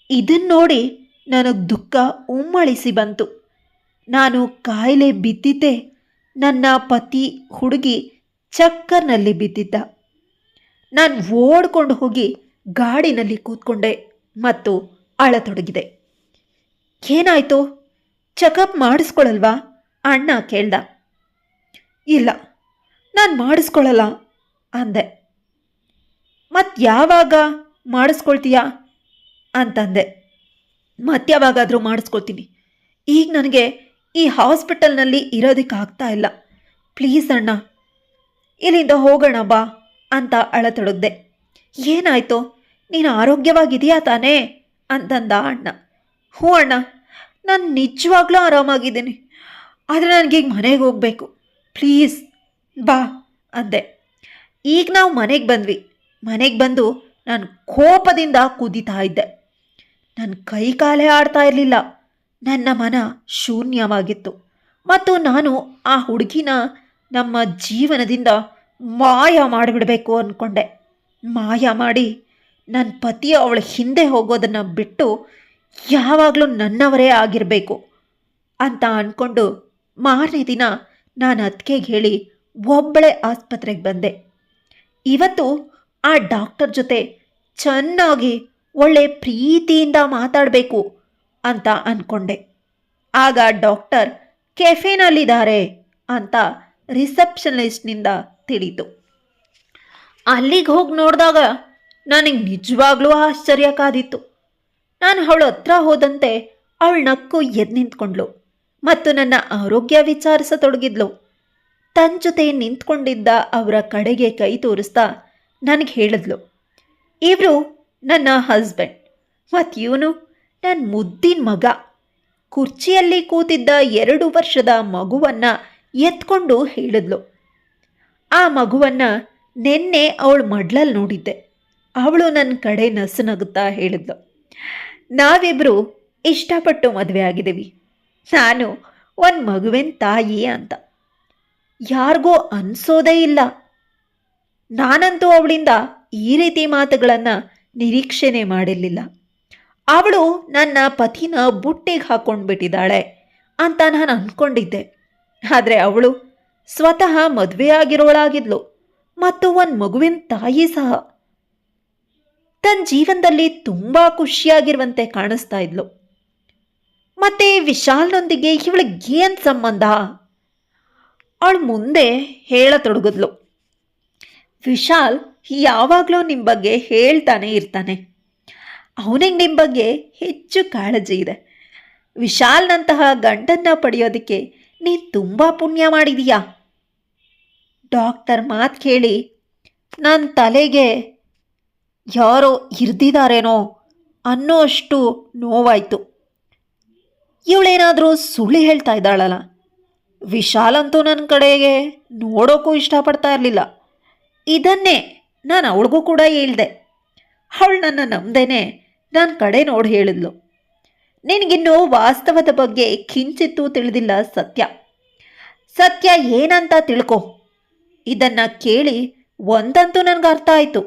ಇದನ್ನು ನೋಡಿ ನನಗೆ ದುಃಖ ಉಮ್ಮಳಿಸಿ ಬಂತು. ನಾನು ಕಾಯಿಲೆ ಬಿದ್ದಿದ್ದೆ. ನನ್ನ ಪತಿ ಹುಡುಗಿ ಚಕ್ಕರ್ನಲ್ಲಿ ಬಿದ್ದಿದ್ದ. ನಾನು ಓಡ್ಕೊಂಡು ಹೋಗಿ ಗಾಡಿನಲ್ಲಿ ಕೂತ್ಕೊಂಡೆ ಮತ್ತು ಅಳತೊಡಗಿದೆ. ಏನಾಯಿತು? ಚೆಕಪ್ ಮಾಡಿಸ್ಕೊಳ್ಳಲ್ವಾ ಅಣ್ಣ ಕೇಳ್ದ. ಇಲ್ಲ, ನಾನು ಮಾಡಿಸ್ಕೊಳ್ಳಲ್ಲ ಅಂದೆ. ಮತ್ತು ಯಾವಾಗ ಮಾಡಿಸ್ಕೊಳ್ತೀಯಾ ಅಂತಂದೆ. ಮತ್ಯಾವಾಗಾದರೂ ಮಾಡಿಸ್ಕೊಳ್ತೀನಿ. ಈಗ ನನಗೆ ಈ ಹಾಸ್ಪಿಟಲ್ನಲ್ಲಿ ಇರೋದಕ್ಕಾಗ್ತಾ ಇಲ್ಲ. ಪ್ಲೀಸ್ ಅಣ್ಣ, ಇಲ್ಲಿಂದ ಹೋಗೋಣ ಬಾ ಅಂತ ಅಳತೊಡಗ್ದೆ. ಏನಾಯಿತು? ನೀನು ಆರೋಗ್ಯವಾಗಿದೆಯಾ ತಾನೇ ಅಂತಂದ ಅಣ್ಣ. ಹ್ಞೂ ಅಣ್ಣ, ನಾನು ನಿಜವಾಗ್ಲೂ ಆರಾಮಾಗಿದ್ದೀನಿ. ಆದರೆ ನನಗೀಗ ಮನೆಗೆ ಹೋಗಬೇಕು, ಪ್ಲೀಸ್ ಬಾ ಅಂದೆ. ಈಗ ನಾವು ಮನೆಗೆ ಬಂದ್ವಿ. ಮನೆಗೆ ಬಂದು ನಾನು ಕೋಪದಿಂದ ಕುದೀತಾ ಇದ್ದೆ. ನನ್ನ ಕೈ ಕಾಲೇ ಆಡ್ತಾ ಇರಲಿಲ್ಲ. ನನ್ನ ಮನ ಶೂನ್ಯವಾಗಿತ್ತು ಮತ್ತು ನಾನು ಆ ಹುಡುಗಿನ ನಮ್ಮ ಜೀವನದಿಂದ ಮಾಯ ಮಾಡಿಬಿಡಬೇಕು ಅಂದ್ಕೊಂಡೆ. ಮಾಯ ಮಾಡಿ ನನ್ನ ಪತಿ ಅವಳ ಹಿಂದೆ ಹೋಗೋದನ್ನು ಬಿಟ್ಟು ಯಾವಾಗಲೂ ನನ್ನವರೇ ಆಗಿರಬೇಕು ಅಂತ ಅಂದ್ಕೊಂಡು ಮಾರನೇ ದಿನ ನಾನು ಅತ್ತಿಗೆಗೆ ಹೇಳಿ ಒಬ್ಬಳೇ ಆಸ್ಪತ್ರೆಗೆ ಬಂದೆ. ಇವತ್ತು ಆ ಡಾಕ್ಟರ್ ಜೊತೆ ಚೆನ್ನಾಗಿ ಒಳ್ಳೆ ಪ್ರೀತಿಯಿಂದ ಮಾತಾಡಬೇಕು ಅಂತ ಅಂದ್ಕೊಂಡೆ. ಆಗ ಡಾಕ್ಟರ್ ಕೆಫೆನಲ್ಲಿದ್ದಾರೆ ಅಂತ ರಿಸೆಪ್ಷನಿಸ್ಟ್ನಿಂದ ತಿಳಿತು. ಅಲ್ಲಿಗೆ ಹೋಗಿ ನೋಡಿದಾಗ ನನಗೆ ನಿಜವಾಗ್ಲೂ ಆಶ್ಚರ್ಯ ಕಾದಿತ್ತು. ನಾನು ಅವಳ ಹತ್ರ ಹೋದಂತೆ ಅವಳು ನಕ್ಕು ಎದ್ದು ನಿಂತ್ಕೊಂಡ್ಳು ಮತ್ತು ನನ್ನ ಆರೋಗ್ಯ ವಿಚಾರಿಸತೊಡಗಿದ್ಲು. ತನ್ನ ಜೊತೆ ನಿಂತ್ಕೊಂಡಿದ್ದ ಅವರ ಕಡೆಗೆ ಕೈ ತೋರಿಸ್ತಾ ನನಗೆ ಹೇಳಿದ್ಲು, ಇವರು ನನ್ನ ಹಸ್ಬೆಂಡ್ ಮತ್ತು ಇವನು ನನ್ನ ಮುದ್ದಿನ ಮಗ. ಕುರ್ಚಿಯಲ್ಲಿ ಕೂತಿದ್ದ 2 ವರ್ಷದ ಮಗುವನ್ನು ಎತ್ಕೊಂಡು ಹೇಳಿದ್ಲು. ಆ ಮಗುವನ್ನು ನೆನ್ನೆ ಅವಳು ಮಡ್ಲಲ್ಲಿ ನೋಡಿದ್ದೆ. ಅವಳು ನನ್ನ ಕಡೆ ನಸುನಗುತ್ತಾ ಹೇಳಿದ್ಲು, ನಾವಿಬ್ಬರು ಇಷ್ಟಪಟ್ಟು ಮದುವೆ ಆಗಿದ್ದೀವಿ. ನಾನು ಒಂದು ಮಗುವಿನ ತಾಯಿ ಅಂತ ಯಾರಿಗೂ ಅನಿಸೋದೇ ಇಲ್ಲ. ನಾನಂತೂ ಅವಳಿಂದ ಈ ರೀತಿ ಮಾತುಗಳನ್ನು ನಿರೀಕ್ಷೆನೇ ಮಾಡಿರಲಿಲ್ಲ. ಅವಳು ನನ್ನ ಪತಿನ ಬುಟ್ಟಿಗೆ ಹಾಕ್ಕೊಂಡ್ಬಿಟ್ಟಿದ್ದಾಳೆ ಅಂತ ನಾನು ಅಂದ್ಕೊಂಡಿದ್ದೆ. ಆದರೆ ಅವಳು ಸ್ವತಃ ಮದುವೆಯಾಗಿರೋಳಾಗಿದ್ಲು ಮತ್ತು ಒಂದು ಮಗುವಿನ ತಾಯಿ ಸಹ. ತನ್ನ ಜೀವನದಲ್ಲಿ ತುಂಬ ಖುಷಿಯಾಗಿರುವಂತೆ ಕಾಣಿಸ್ತಾ ಇದ್ಲು. ಮತ್ತೆ ವಿಶಾಲ್ನೊಂದಿಗೆ ಇವಳಿಗೆ ಏನು ಸಂಬಂಧ? ಅವಳು ಮುಂದೆ ಹೇಳತೊಡಗಿದ್ಲು, ವಿಶಾಲ್ ಯಾವಾಗಲೂ ನಿಮ್ಮ ಬಗ್ಗೆ ಹೇಳ್ತಾನೆ ಇರ್ತಾನೆ. ಅವನಿಗೆ ನಿಮ್ಮ ಬಗ್ಗೆ ಹೆಚ್ಚು ಕಾಳಜಿ ಇದೆ. ವಿಶಾಲ್ನಂತಹ ಗಂಡನ್ನ ಪಡೆಯೋದಕ್ಕೆ ನೀನು ತುಂಬ ಪುಣ್ಯ ಮಾಡಿದೀಯಾ. ಡಾಕ್ಟರ್ ಮಾತು ಕೇಳಿ ನನ್ನ ತಲೆಗೆ ಯಾರೋ ಇರ್ದಿದ್ದಾರೇನೋ ಅನ್ನೋ ಅಷ್ಟು ನೋವಾಯಿತು. ಇವಳೇನಾದರೂ ಸುಳ್ಳು ಹೇಳ್ತಾ ಇದ್ದಾಳಲ್ಲ. ವಿಶಾಲ್ ಅಂತೂ ನನ್ನ ಕಡೆಗೆ ನೋಡೋಕ್ಕೂ ಇಷ್ಟಪಡ್ತಾ ಇರಲಿಲ್ಲ. ಇದನ್ನೇ ನಾನು ಅವಳಿಗೂ ಕೂಡ ಹೇಳಿದೆ. ಅವಳು ನನ್ನ ನಂಬ್ದೇನೆ ನನ್ನ ಕಡೆ ನೋಡಿ ಹೇಳಿದ್ಲು, ನಿನಗಿನ್ನೂ ವಾಸ್ತವದ ಬಗ್ಗೆ ಕಿಂಚಿತ್ತೂ ತಿಳಿದಿಲ್ಲ. ಸತ್ಯ ಏನಂತ ತಿಳ್ಕೊ. ಇದನ್ನು ಕೇಳಿ ಒಂದಂತೂ ನನಗೆ ಅರ್ಥ ಆಯಿತು,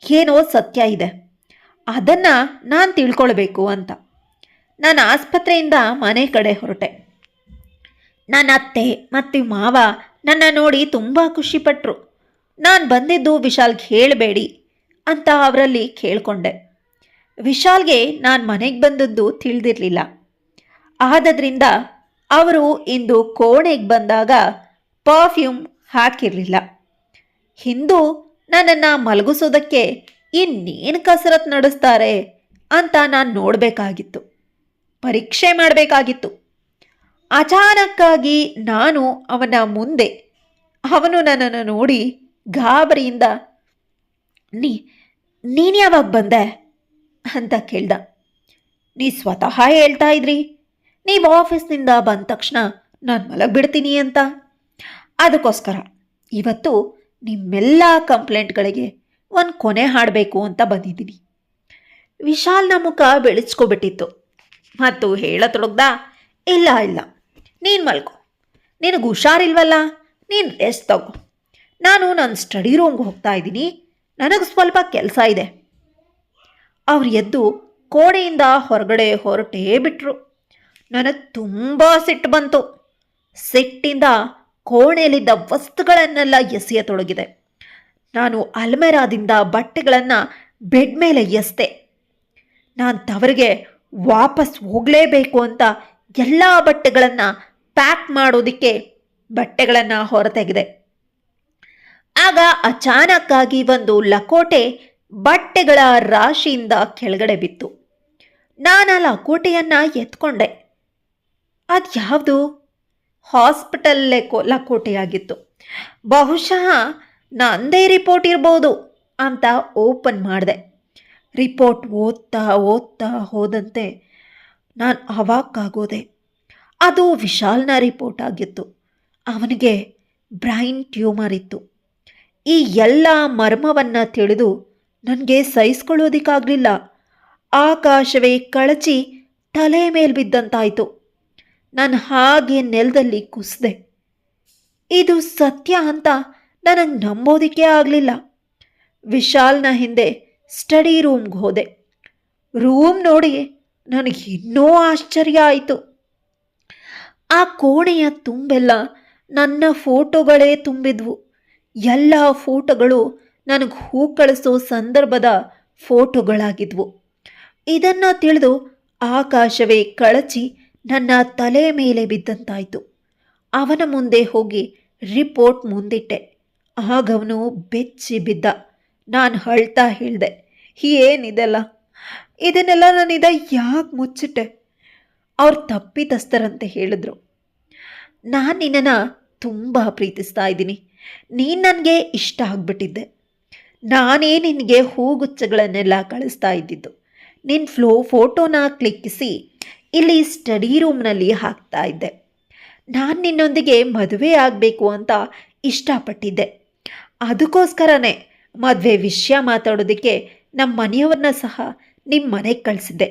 ಏನೋ ಸತ್ಯ ಇದೆ, ಅದನ್ನು ನಾನು ತಿಳ್ಕೊಳ್ಬೇಕು ಅಂತ. ನಾನು ಆಸ್ಪತ್ರೆಯಿಂದ ಮನೆ ಕಡೆ ಹೊರಟೆ. ನನ್ನ ಅತ್ತೆ ಮತ್ತು ಮಾವ ನನ್ನ ನೋಡಿ ತುಂಬ ಖುಷಿಪಟ್ಟರು. ನಾನು ಬಂದಿದ್ದು ವಿಶಾಲ್ಗೆ ಹೇಳಬೇಡಿ ಅಂತ ಅವರಲ್ಲಿ ಕೇಳಿಕೊಂಡೆ. ವಿಶಾಲ್ಗೆ ನಾನು ಮನೆಗೆ ಬಂದದ್ದು ತಿಳಿದಿರಲಿಲ್ಲ. ಆದದ್ರಿಂದ ಅವರು ಇಂದು ಕೋಣೆಗೆ ಬಂದಾಗ ಪರ್ಫ್ಯೂಮ್ ಹಾಕಿರಲಿಲ್ಲ. ಹಿಂದೂ ನನ್ನನ್ನು ಮಲಗಿಸೋದಕ್ಕೆ ಇನ್ನೇನು ಕಸರತ್ತು ನಡೆಸ್ತಾರೆ ಅಂತ ನಾನು ನೋಡಬೇಕಾಗಿತ್ತು, ಪರೀಕ್ಷೆ ಮಾಡಬೇಕಾಗಿತ್ತು. ಅಚಾನಕ್ಕಾಗಿ ನಾನು ಅವನ ಮುಂದೆ. ಅವನು ನನ್ನನ್ನು ನೋಡಿ ಗಾಬರಿಯಿಂದ ನೀನು ಯಾವಾಗ ಬಂದೆ ಅಂತ ಕೇಳ್ದ. ನೀ ಸ್ವತಃ ಹೇಳ್ತಾ ಇದ್ರಿ ನೀವು ಆಫೀಸ್ನಿಂದ ಬಂದ ತಕ್ಷಣ ನಾನು ಮಲಗಿಬಿಡ್ತೀನಿ ಅಂತ. ಅದಕ್ಕೋಸ್ಕರ ಇವತ್ತು ನಿಮ್ಮೆಲ್ಲ ಕಂಪ್ಲೇಂಟ್ಗಳಿಗೆ ಒಂದು ಕೊನೆ ಹಾಡಬೇಕು ಅಂತ ಬಂದಿದ್ದೀನಿ. ವಿಶಾಲ್ನ ಮುಖ ಬೆಳೆಸ್ಕೊಬಿಟ್ಟಿತ್ತು ಮತ್ತು ಹೇಳತೊಡಗ್ದ, ಇಲ್ಲ ನೀನು ಮಲ್ಕೊ, ನಿನಗೆ ಹುಷಾರಿಲ್ವಲ್ಲ, ನೀನು ರೆಸ್ಟ್ ತಗೋ. ನಾನು ನನ್ನ ಸ್ಟಡಿ ರೂಮ್ಗೆ ಹೋಗ್ತಾ ಇದ್ದೀನಿ, ನನಗೆ ಸ್ವಲ್ಪ ಕೆಲಸ ಇದೆ. ಅವ್ರು ಎದ್ದು ಕೋಣೆಯಿಂದ ಹೊರಗಡೆ ಹೊರಟೇ ಬಿಟ್ಟರು. ನನಗೆ ತುಂಬ ಸಿಟ್ಟು ಬಂತು. ಸಿಟ್ಟಿಂದ ಕೋಣೆಯಲ್ಲಿದ್ದ ವಸ್ತುಗಳನ್ನೆಲ್ಲ ಎಸೆಯತೊಡಗಿದೆ. ನಾನು ಅಲ್ಮೆರಾದಿಂದ ಬಟ್ಟೆಗಳನ್ನು ಬೆಡ್ ಮೇಲೆ ಎಸೆದೆ. ನಾನು ತವರಿಗೆ ವಾಪಸ್ ಹೋಗಲೇಬೇಕು ಅಂತ ಎಲ್ಲ ಬಟ್ಟೆಗಳನ್ನು ಪ್ಯಾಕ್ ಮಾಡೋದಕ್ಕೆ ಬಟ್ಟೆಗಳನ್ನು ಹೊರತೆಗೆದೆ. ಆಗ ಅಚಾನಕ್ಕಾಗಿ ಒಂದು ಲಕೋಟೆ ಬಟ್ಟೆಗಳ ರಾಶಿಯಿಂದ ಕೆಳಗಡೆ ಬಿತ್ತು. ನಾನು ಆ ಲಕೋಟೆಯನ್ನು ಎತ್ಕೊಂಡೆ. ಅದು ಯಾವುದು? ಹಾಸ್ಪಿಟಲ್ಲೇ ಲಕೋಟೆಯಾಗಿತ್ತು. ಬಹುಶಃ ನಂದೇ ರಿಪೋರ್ಟ್ ಇರ್ಬೋದು ಅಂತ ಓಪನ್ ಮಾಡಿದೆ. ರಿಪೋರ್ಟ್ ಓದ್ತಾ ಓದ್ತಾ ಹೋದಂತೆ ನಾನು ಅವಾಕ್ಕಾಗೋದೆ. ಅದು ವಿಶಾಲ್ನ ರಿಪೋರ್ಟ್ ಆಗಿತ್ತು. ಅವನಿಗೆ ಬ್ರೈನ್ ಟ್ಯೂಮರ್ ಇತ್ತು. ಈ ಎಲ್ಲ ಮರ್ಮವನ್ನು ತಿಳಿದು ನನಗೆ ಸಹಿಸ್ಕೊಳ್ಳೋದಿಕ್ಕಾಗಲಿಲ್ಲ. ಆಕಾಶವೇ ಕಳಚಿ ತಲೆ ಮೇಲೆ ಬಿದ್ದಂತಾಯಿತು. ನಾನು ಹಾಗೆ ನೆಲದಲ್ಲಿ ಕುಸಿದೆ. ಇದು ಸತ್ಯ ಅಂತ ನನಗೆ ನಂಬೋದಕ್ಕೆ ಆಗಲಿಲ್ಲ. ವಿಶಾಲ್ನ ಹಿಂದೆ ಸ್ಟಡಿ ರೂಮ್ಗೆ ಹೋದೆ. ರೂಮ್ ನೋಡಿ ನನಗೆ ಇನ್ನೂ ಆಶ್ಚರ್ಯ ಆಯಿತು. ಆ ಕೋಣೆಯ ತುಂಬೆಲ್ಲ ನನ್ನ ಫೋಟೋಗಳೇ ತುಂಬಿದ್ವು. ಎಲ್ಲ ಫೋಟೋಗಳು ನನಗೆ ಹೂ ಕಳಿಸೋ ಸಂದರ್ಭದ ಫೋಟೋಗಳಾಗಿದ್ವು. ಇದನ್ನು ತಿಳಿದು ಆಕಾಶವೇ ಕಳಚಿ ನನ್ನ ತಲೆ ಮೇಲೆ ಬಿದ್ದಂತಾಯಿತು. ಅವನ ಮುಂದೆ ಹೋಗಿ ರಿಪೋರ್ಟ್ ಮುಂದಿಟ್ಟೆ. ಆಗವನು ಬೆಚ್ಚಿ ಬಿದ್ದ. ನಾನು ಅಳ್ತಾ ಹೇಳಿದೆ, ಏನಿದೆಲ್ಲ, ಇದನ್ನೆಲ್ಲ ನಾನಿದ ಯಾಕೆ ಮುಚ್ಚಿಟ್ಟೆ? ಅವ್ರು ತಪ್ಪಿತಸ್ಥರಂತೆ ಹೇಳಿದ್ರು. ನಾನು ನಿನ್ನನ್ನು ತುಂಬ ಪ್ರೀತಿಸ್ತಾ ಇದ್ದೀನಿ. ನೀನು ನನಗೆ ಇಷ್ಟ ಆಗಿಬಿಟ್ಟಿದ್ದೆ. ನಾನೇ ನಿನಗೆ ಹೂಗುಚ್ಛಗಳನ್ನೆಲ್ಲ ಕಳಿಸ್ತಾ ಇದ್ದಿದ್ದು. ನಿನ್ನ ಫೋಟೋನ ಕ್ಲಿಕ್ಕಿಸಿ ಇಲ್ಲಿ ಸ್ಟಡಿ ರೂಮ್ನಲ್ಲಿ ಹಾಕ್ತಾ ಇದ್ದೆ. ನಾನು ನಿನ್ನೊಂದಿಗೆ ಮದುವೆ ಆಗಬೇಕು ಅಂತ ಇಷ್ಟಪಟ್ಟಿದ್ದೆ. ಅದಕ್ಕೋಸ್ಕರನೇ ಮದುವೆ ವಿಷಯ ಮಾತಾಡೋದಕ್ಕೆ ನಮ್ಮ ಮನೆಯವ್ರನ್ನ ಸಹ ನಿಮ್ಮ ಮನೆಗೆ ಕಳಿಸಿದ್ದೆ.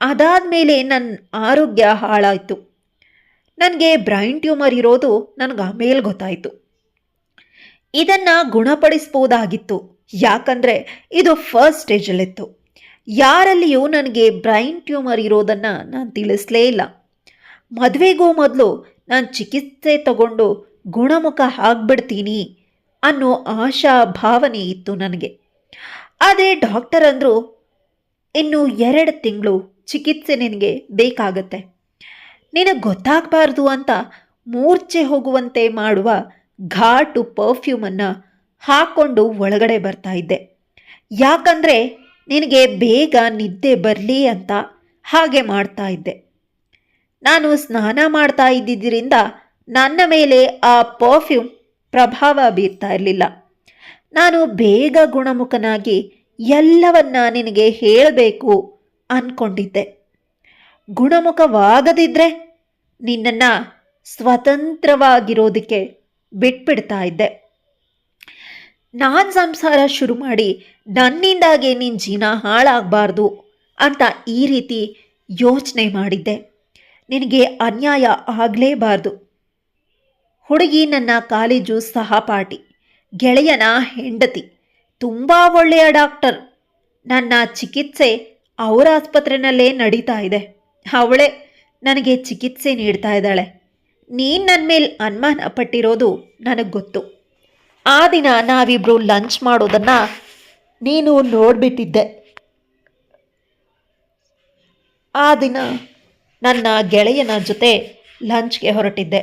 ಅದಾದಮೇಲೆ ನನ್ನ ಆರೋಗ್ಯ ಹಾಳಾಯಿತು. ನನಗೆ ಬ್ರೈನ್ ಟ್ಯೂಮರ್ ಇರೋದು ನನಗೆ ಆಮೇಲೆ ಗೊತ್ತಾಯಿತು. ಇದನ್ನು ಗುಣಪಡಿಸ್ಬೋದಾಗಿತ್ತು, ಯಾಕಂದರೆ ಇದು ಫಸ್ಟ್ ಸ್ಟೇಜಲ್ಲಿತ್ತು. ಯಾರಲ್ಲಿಯೂ ನನಗೆ ಬ್ರೈನ್ ಟ್ಯೂಮರ್ ಇರೋದನ್ನು ನಾನು ತಿಳಿಸಲೇ ಇಲ್ಲ. ಮದುವೆಗೂ ಮೊದಲು ನಾನು ಚಿಕಿತ್ಸೆ ತಗೊಂಡು ಗುಣಮುಖ ಆಗಿಬಿಡ್ತೀನಿ ಅನ್ನೋ ಆಶಾ ಭಾವನೆ ಇತ್ತು ನನಗೆ. ಆದರೆ ಡಾಕ್ಟರ್ ಅಂದರು, ಇನ್ನು 2 ತಿಂಗಳು ಚಿಕಿತ್ಸೆ ನಿನಗೆ ಬೇಕಾಗತ್ತೆ. ನಿನಗೆ ಗೊತ್ತಾಗಬಾರ್ದು ಅಂತ ಮೂರ್ಛೆ ಹೋಗುವಂತೆ ಮಾಡುವ ಘಾಟು ಪರ್ಫ್ಯೂಮನ್ನು ಹಾಕ್ಕೊಂಡು ಒಳಗಡೆ ಬರ್ತಾ ಇದ್ದೆ. ಯಾಕಂದರೆ ನಿನಗೆ ಬೇಗ ನಿದ್ದೆ ಬರಲಿ ಅಂತ ಹಾಗೆ ಮಾಡ್ತಾ ಇದ್ದೆ. ನಾನು ಸ್ನಾನ ಮಾಡ್ತಾ ಇದ್ದಿದ್ದರಿಂದ ನನ್ನ ಮೇಲೆ ಆ ಪರ್ಫ್ಯೂಮ್ ಪ್ರಭಾವ ಬೀರ್ತಾ ಇರಲಿಲ್ಲ. ನಾನು ಬೇಗ ಗುಣಮುಖನಾಗಿ ಎಲ್ಲವನ್ನ ನಿನಗೆ ಹೇಳಬೇಕು ಅಂದ್ಕೊಂಡಿದ್ದೆ. ಗುಣಮುಖವಾಗದಿದ್ದರೆ ನಿನ್ನನ್ನು ಸ್ವತಂತ್ರವಾಗಿರೋದಕ್ಕೆ ಬಿಟ್ಬಿಡ್ತಾ ಇದ್ದೆ. ನಾನು ಸಂಸಾರ ಶುರು ಮಾಡಿ ನನ್ನಿಂದಾಗೆ ನಿನ್ನ ಜೀವನ ಹಾಳಾಗಬಾರ್ದು ಅಂತ ಈ ರೀತಿ ಯೋಚನೆ ಮಾಡಿದ್ದೆ. ನಿನಗೆ ಅನ್ಯಾಯ ಆಗಲೇಬಾರ್ದು. ಹುಡುಗಿ ನನ್ನ ಕಾಲೇಜು ಸಹಪಾಠಿ, ಗೆಳೆಯನ ಹೆಂಡತಿ, ತುಂಬ ಒಳ್ಳೆಯ ಡಾಕ್ಟರ್. ನನ್ನ ಚಿಕಿತ್ಸೆ ಅವರ ಆಸ್ಪತ್ರೆಯಲ್ಲೇ ನಡೀತಾ ಇದೆ. ಅವಳೇ ನನಗೆ ಚಿಕಿತ್ಸೆ ನೀಡ್ತಾ ಇದ್ದಾಳೆ. ನೀನು ನನ್ನ ಮೇಲೆ ಅನುಮಾನ ಪಟ್ಟಿರೋದು ನನಗೆ ಗೊತ್ತು. ಆ ದಿನ ನಾವಿಬ್ಬರು ಲಂಚ್ ಮಾಡೋದನ್ನು ನೀನು ನೋಡಿಬಿಟ್ಟಿದ್ದೆ. ಆ ದಿನ ನನ್ನ ಗೆಳೆಯನ ಜೊತೆ ಲಂಚ್ಗೆ ಹೊರಟಿದ್ದೆ.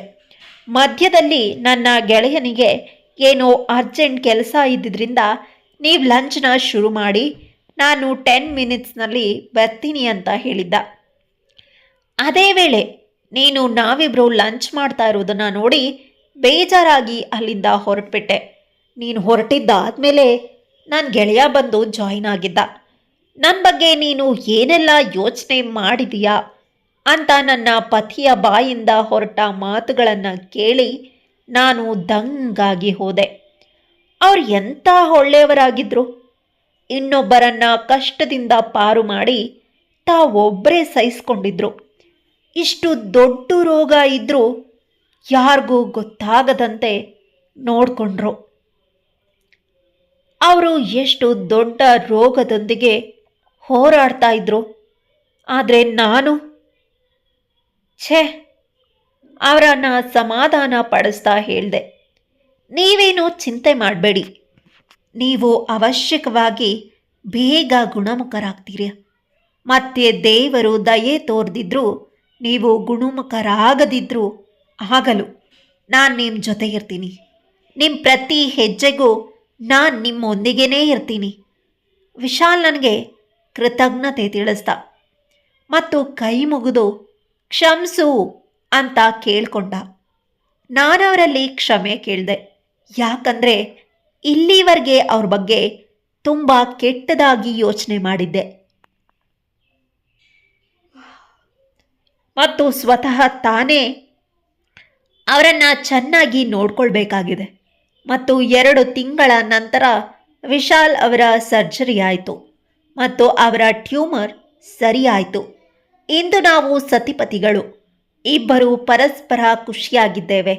ಮಧ್ಯದಲ್ಲಿ ನನ್ನ ಗೆಳೆಯನಿಗೆ ಏನೋ ಅರ್ಜೆಂಟ್ ಕೆಲಸ ಇದ್ದಿದ್ದರಿಂದ ನೀವು ಲಂಚ್ನ ಶುರು ಮಾಡಿ, ನಾನು 10 ಮಿನಿಟ್ಸ್ನಲ್ಲಿ ಬರ್ತೀನಿ ಅಂತ ಹೇಳಿದ್ದ. ಅದೇ ವೇಳೆ ನಾವಿಬ್ಬರು ಲಂಚ್ ಮಾಡ್ತಾ ಇರೋದನ್ನು ನೋಡಿ ಬೇಜಾರಾಗಿ ಅಲ್ಲಿಂದ ಹೊರಟ್ಬಿಟ್ಟೆ. ನೀನು ಹೊರಟಿದ್ದಾದಮೇಲೆ ನನ್ನ ಗೆಳೆಯ ಬಂದು ಜಾಯಿನ್ ಆಗಿದ್ದ. ನನ್ನ ಬಗ್ಗೆ ನೀನು ಏನೆಲ್ಲ ಯೋಚನೆ ಮಾಡಿದೀಯಾ ಅಂತ ನನ್ನ ಪತಿಯ ಬಾಯಿಂದ ಹೊರಟ ಮಾತುಗಳನ್ನು ಕೇಳಿ ನಾನು ದಂಗಾಗಿ ಹೋದೆ. ಅವ್ರು ಎಂಥ ಒಳ್ಳೆಯವರಾಗಿದ್ದರು. ಇನ್ನೊಬ್ಬರನ್ನು ಕಷ್ಟದಿಂದ ಪಾರು ಮಾಡಿ ತಾವೊಬ್ಬರೇ ಸಹಿಸ್ಕೊಂಡಿದ್ರು. ಇಷ್ಟು ದೊಡ್ಡ ರೋಗ ಇದ್ದರೂ ಯಾರಿಗೂ ಗೊತ್ತಾಗದಂತೆ ನೋಡಿಕೊಂಡ್ರು. ಅವರು ಎಷ್ಟು ದೊಡ್ಡ ರೋಗದೊಂದಿಗೆ ಹೋರಾಡ್ತಾ ಇದ್ರು. ಆದರೆ ನಾನು ಅವರನ್ನು ಸಮಾಧಾನ ಪಡಿಸ್ತಾ ಹೇಳಿದೆ, ನೀವೇನು ಚಿಂತೆ ಮಾಡಬೇಡಿ, ನೀವು ಅವಶ್ಯಕವಾಗಿ ಬೇಗ ಗುಣಮುಖರಾಗ್ತೀರಿ. ಮತ್ತೆ ದೇವರು ದಯೆ ತೋರ್ದಿದ್ರು ನೀವು ಗುಣಮುಖರಾಗದಿದ್ದರೂ ಆಗಲು ನಾನು ನಿಮ್ಮ ಜೊತೆ ಇರ್ತೀನಿ. ನಿಮ್ಮ ಪ್ರತಿ ಹೆಜ್ಜೆಗೂ ನಾನು ನಿಮ್ಮೊಂದಿಗೇ ಇರ್ತೀನಿ. ವಿಶಾಲ್ ನನಗೆ ಕೃತಜ್ಞತೆ ತಿಳಿಸ್ದ ಮತ್ತು ಕೈ ಮುಗಿದು ಕ್ಷಮಿಸು ಅಂತ ಕೇಳ್ಕೊಂಡ. ನಾನವರಲ್ಲಿ ಕ್ಷಮೆ ಕೇಳಿದೆ. ಯಾಕಂದರೆ ಇಲ್ಲಿವರೆಗೆ ಅವ್ರ ಬಗ್ಗೆ ತುಂಬ ಕೆಟ್ಟದಾಗಿ ಯೋಚನೆ ಮಾಡಿದ್ದೆ ಮತ್ತು ಸ್ವತಃ ತಾನೇ ಅವರನ್ನು ಚೆನ್ನಾಗಿ ನೋಡ್ಕೊಳ್ಬೇಕಾಗಿದೆ. ಮತ್ತು 2 ತಿಂಗಳ ನಂತರ ವಿಶಾಲ್ ಅವರ ಸರ್ಜರಿ ಆಯಿತು ಮತ್ತು ಅವರ ಟ್ಯೂಮರ್ ಸರಿಯಾಯಿತು. ಇಂದು ನಾವು ಸತಿಪತಿಗಳು, ಇಬ್ಬರು ಪರಸ್ಪರ ಖುಷಿಯಾಗಿದ್ದೇವೆ.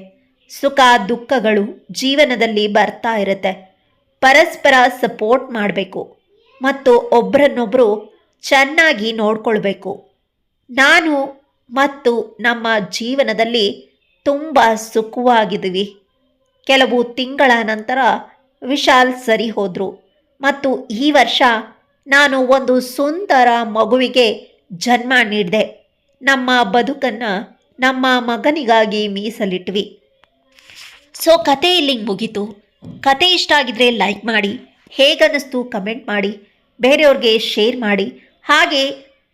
ಸುಖ ದುಃಖಗಳು ಜೀವನದಲ್ಲಿ ಬರ್ತಾ ಇರುತ್ತೆ. ಪರಸ್ಪರ ಸಪೋರ್ಟ್ ಮಾಡಬೇಕು ಮತ್ತು ಒಬ್ಬರನ್ನೊಬ್ಬರು ಚೆನ್ನಾಗಿ ನೋಡ್ಕೊಳ್ಬೇಕು. ನಾನು ಮತ್ತು ನಮ್ಮ ಜೀವನದಲ್ಲಿ ತುಂಬ ಸುಖವಾಗಿದ್ದೀವಿ. ಕೆಲವು ತಿಂಗಳ ನಂತರ ವಿಶಾಲ್ ಸರಿ ಹೋದರು ಮತ್ತು ಈ ವರ್ಷ ನಾನು ಒಂದು ಸುಂದರ ಮಗುವಿಗೆ ಜನ್ಮ ನೀಡಿದೆ. ನಮ್ಮ ಬದುಕನ್ನು ನಮ್ಮ ಮಗನಿಗಾಗಿ ಮೀಸಲಿಟ್ವಿ. ಸೊ ಕತೆ ಇಲ್ಲಿಗೆ ಮುಗೀತು. ಕತೆ ಇಷ್ಟ ಆಗಿದ್ರೆ ಲೈಕ್ ಮಾಡಿ, ಹೇಗನ್ನಿಸ್ತು ಕಮೆಂಟ್ ಮಾಡಿ, ಬೇರೆಯವ್ರಿಗೆ ಶೇರ್ ಮಾಡಿ. ಹಾಗೆ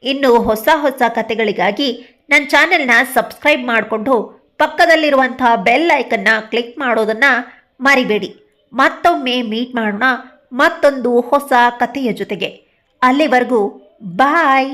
ಇನ್ನು ಹೊಸ ಹೊಸ ಕತೆಗಳಿಗಾಗಿ ನನ್ನ ಚಾನೆಲ್ನ ಸಬ್ಸ್ಕ್ರೈಬ್ ಮಾಡಿಕೊಂಡು ಪಕ್ಕದಲ್ಲಿರುವಂಥ ಬೆಲ್ ಐಕನ್ನ ಕ್ಲಿಕ್ ಮಾಡೋದನ್ನು ಮರಿಬೇಡಿ. ಮತ್ತೊಮ್ಮೆ ಮೀಟ್ ಮಾಡೋಣ ಮತ್ತೊಂದು ಹೊಸ ಕಥೆಯ ಜೊತೆಗೆ. ಅಲ್ಲಿವರೆಗೂ ಬಾಯ್.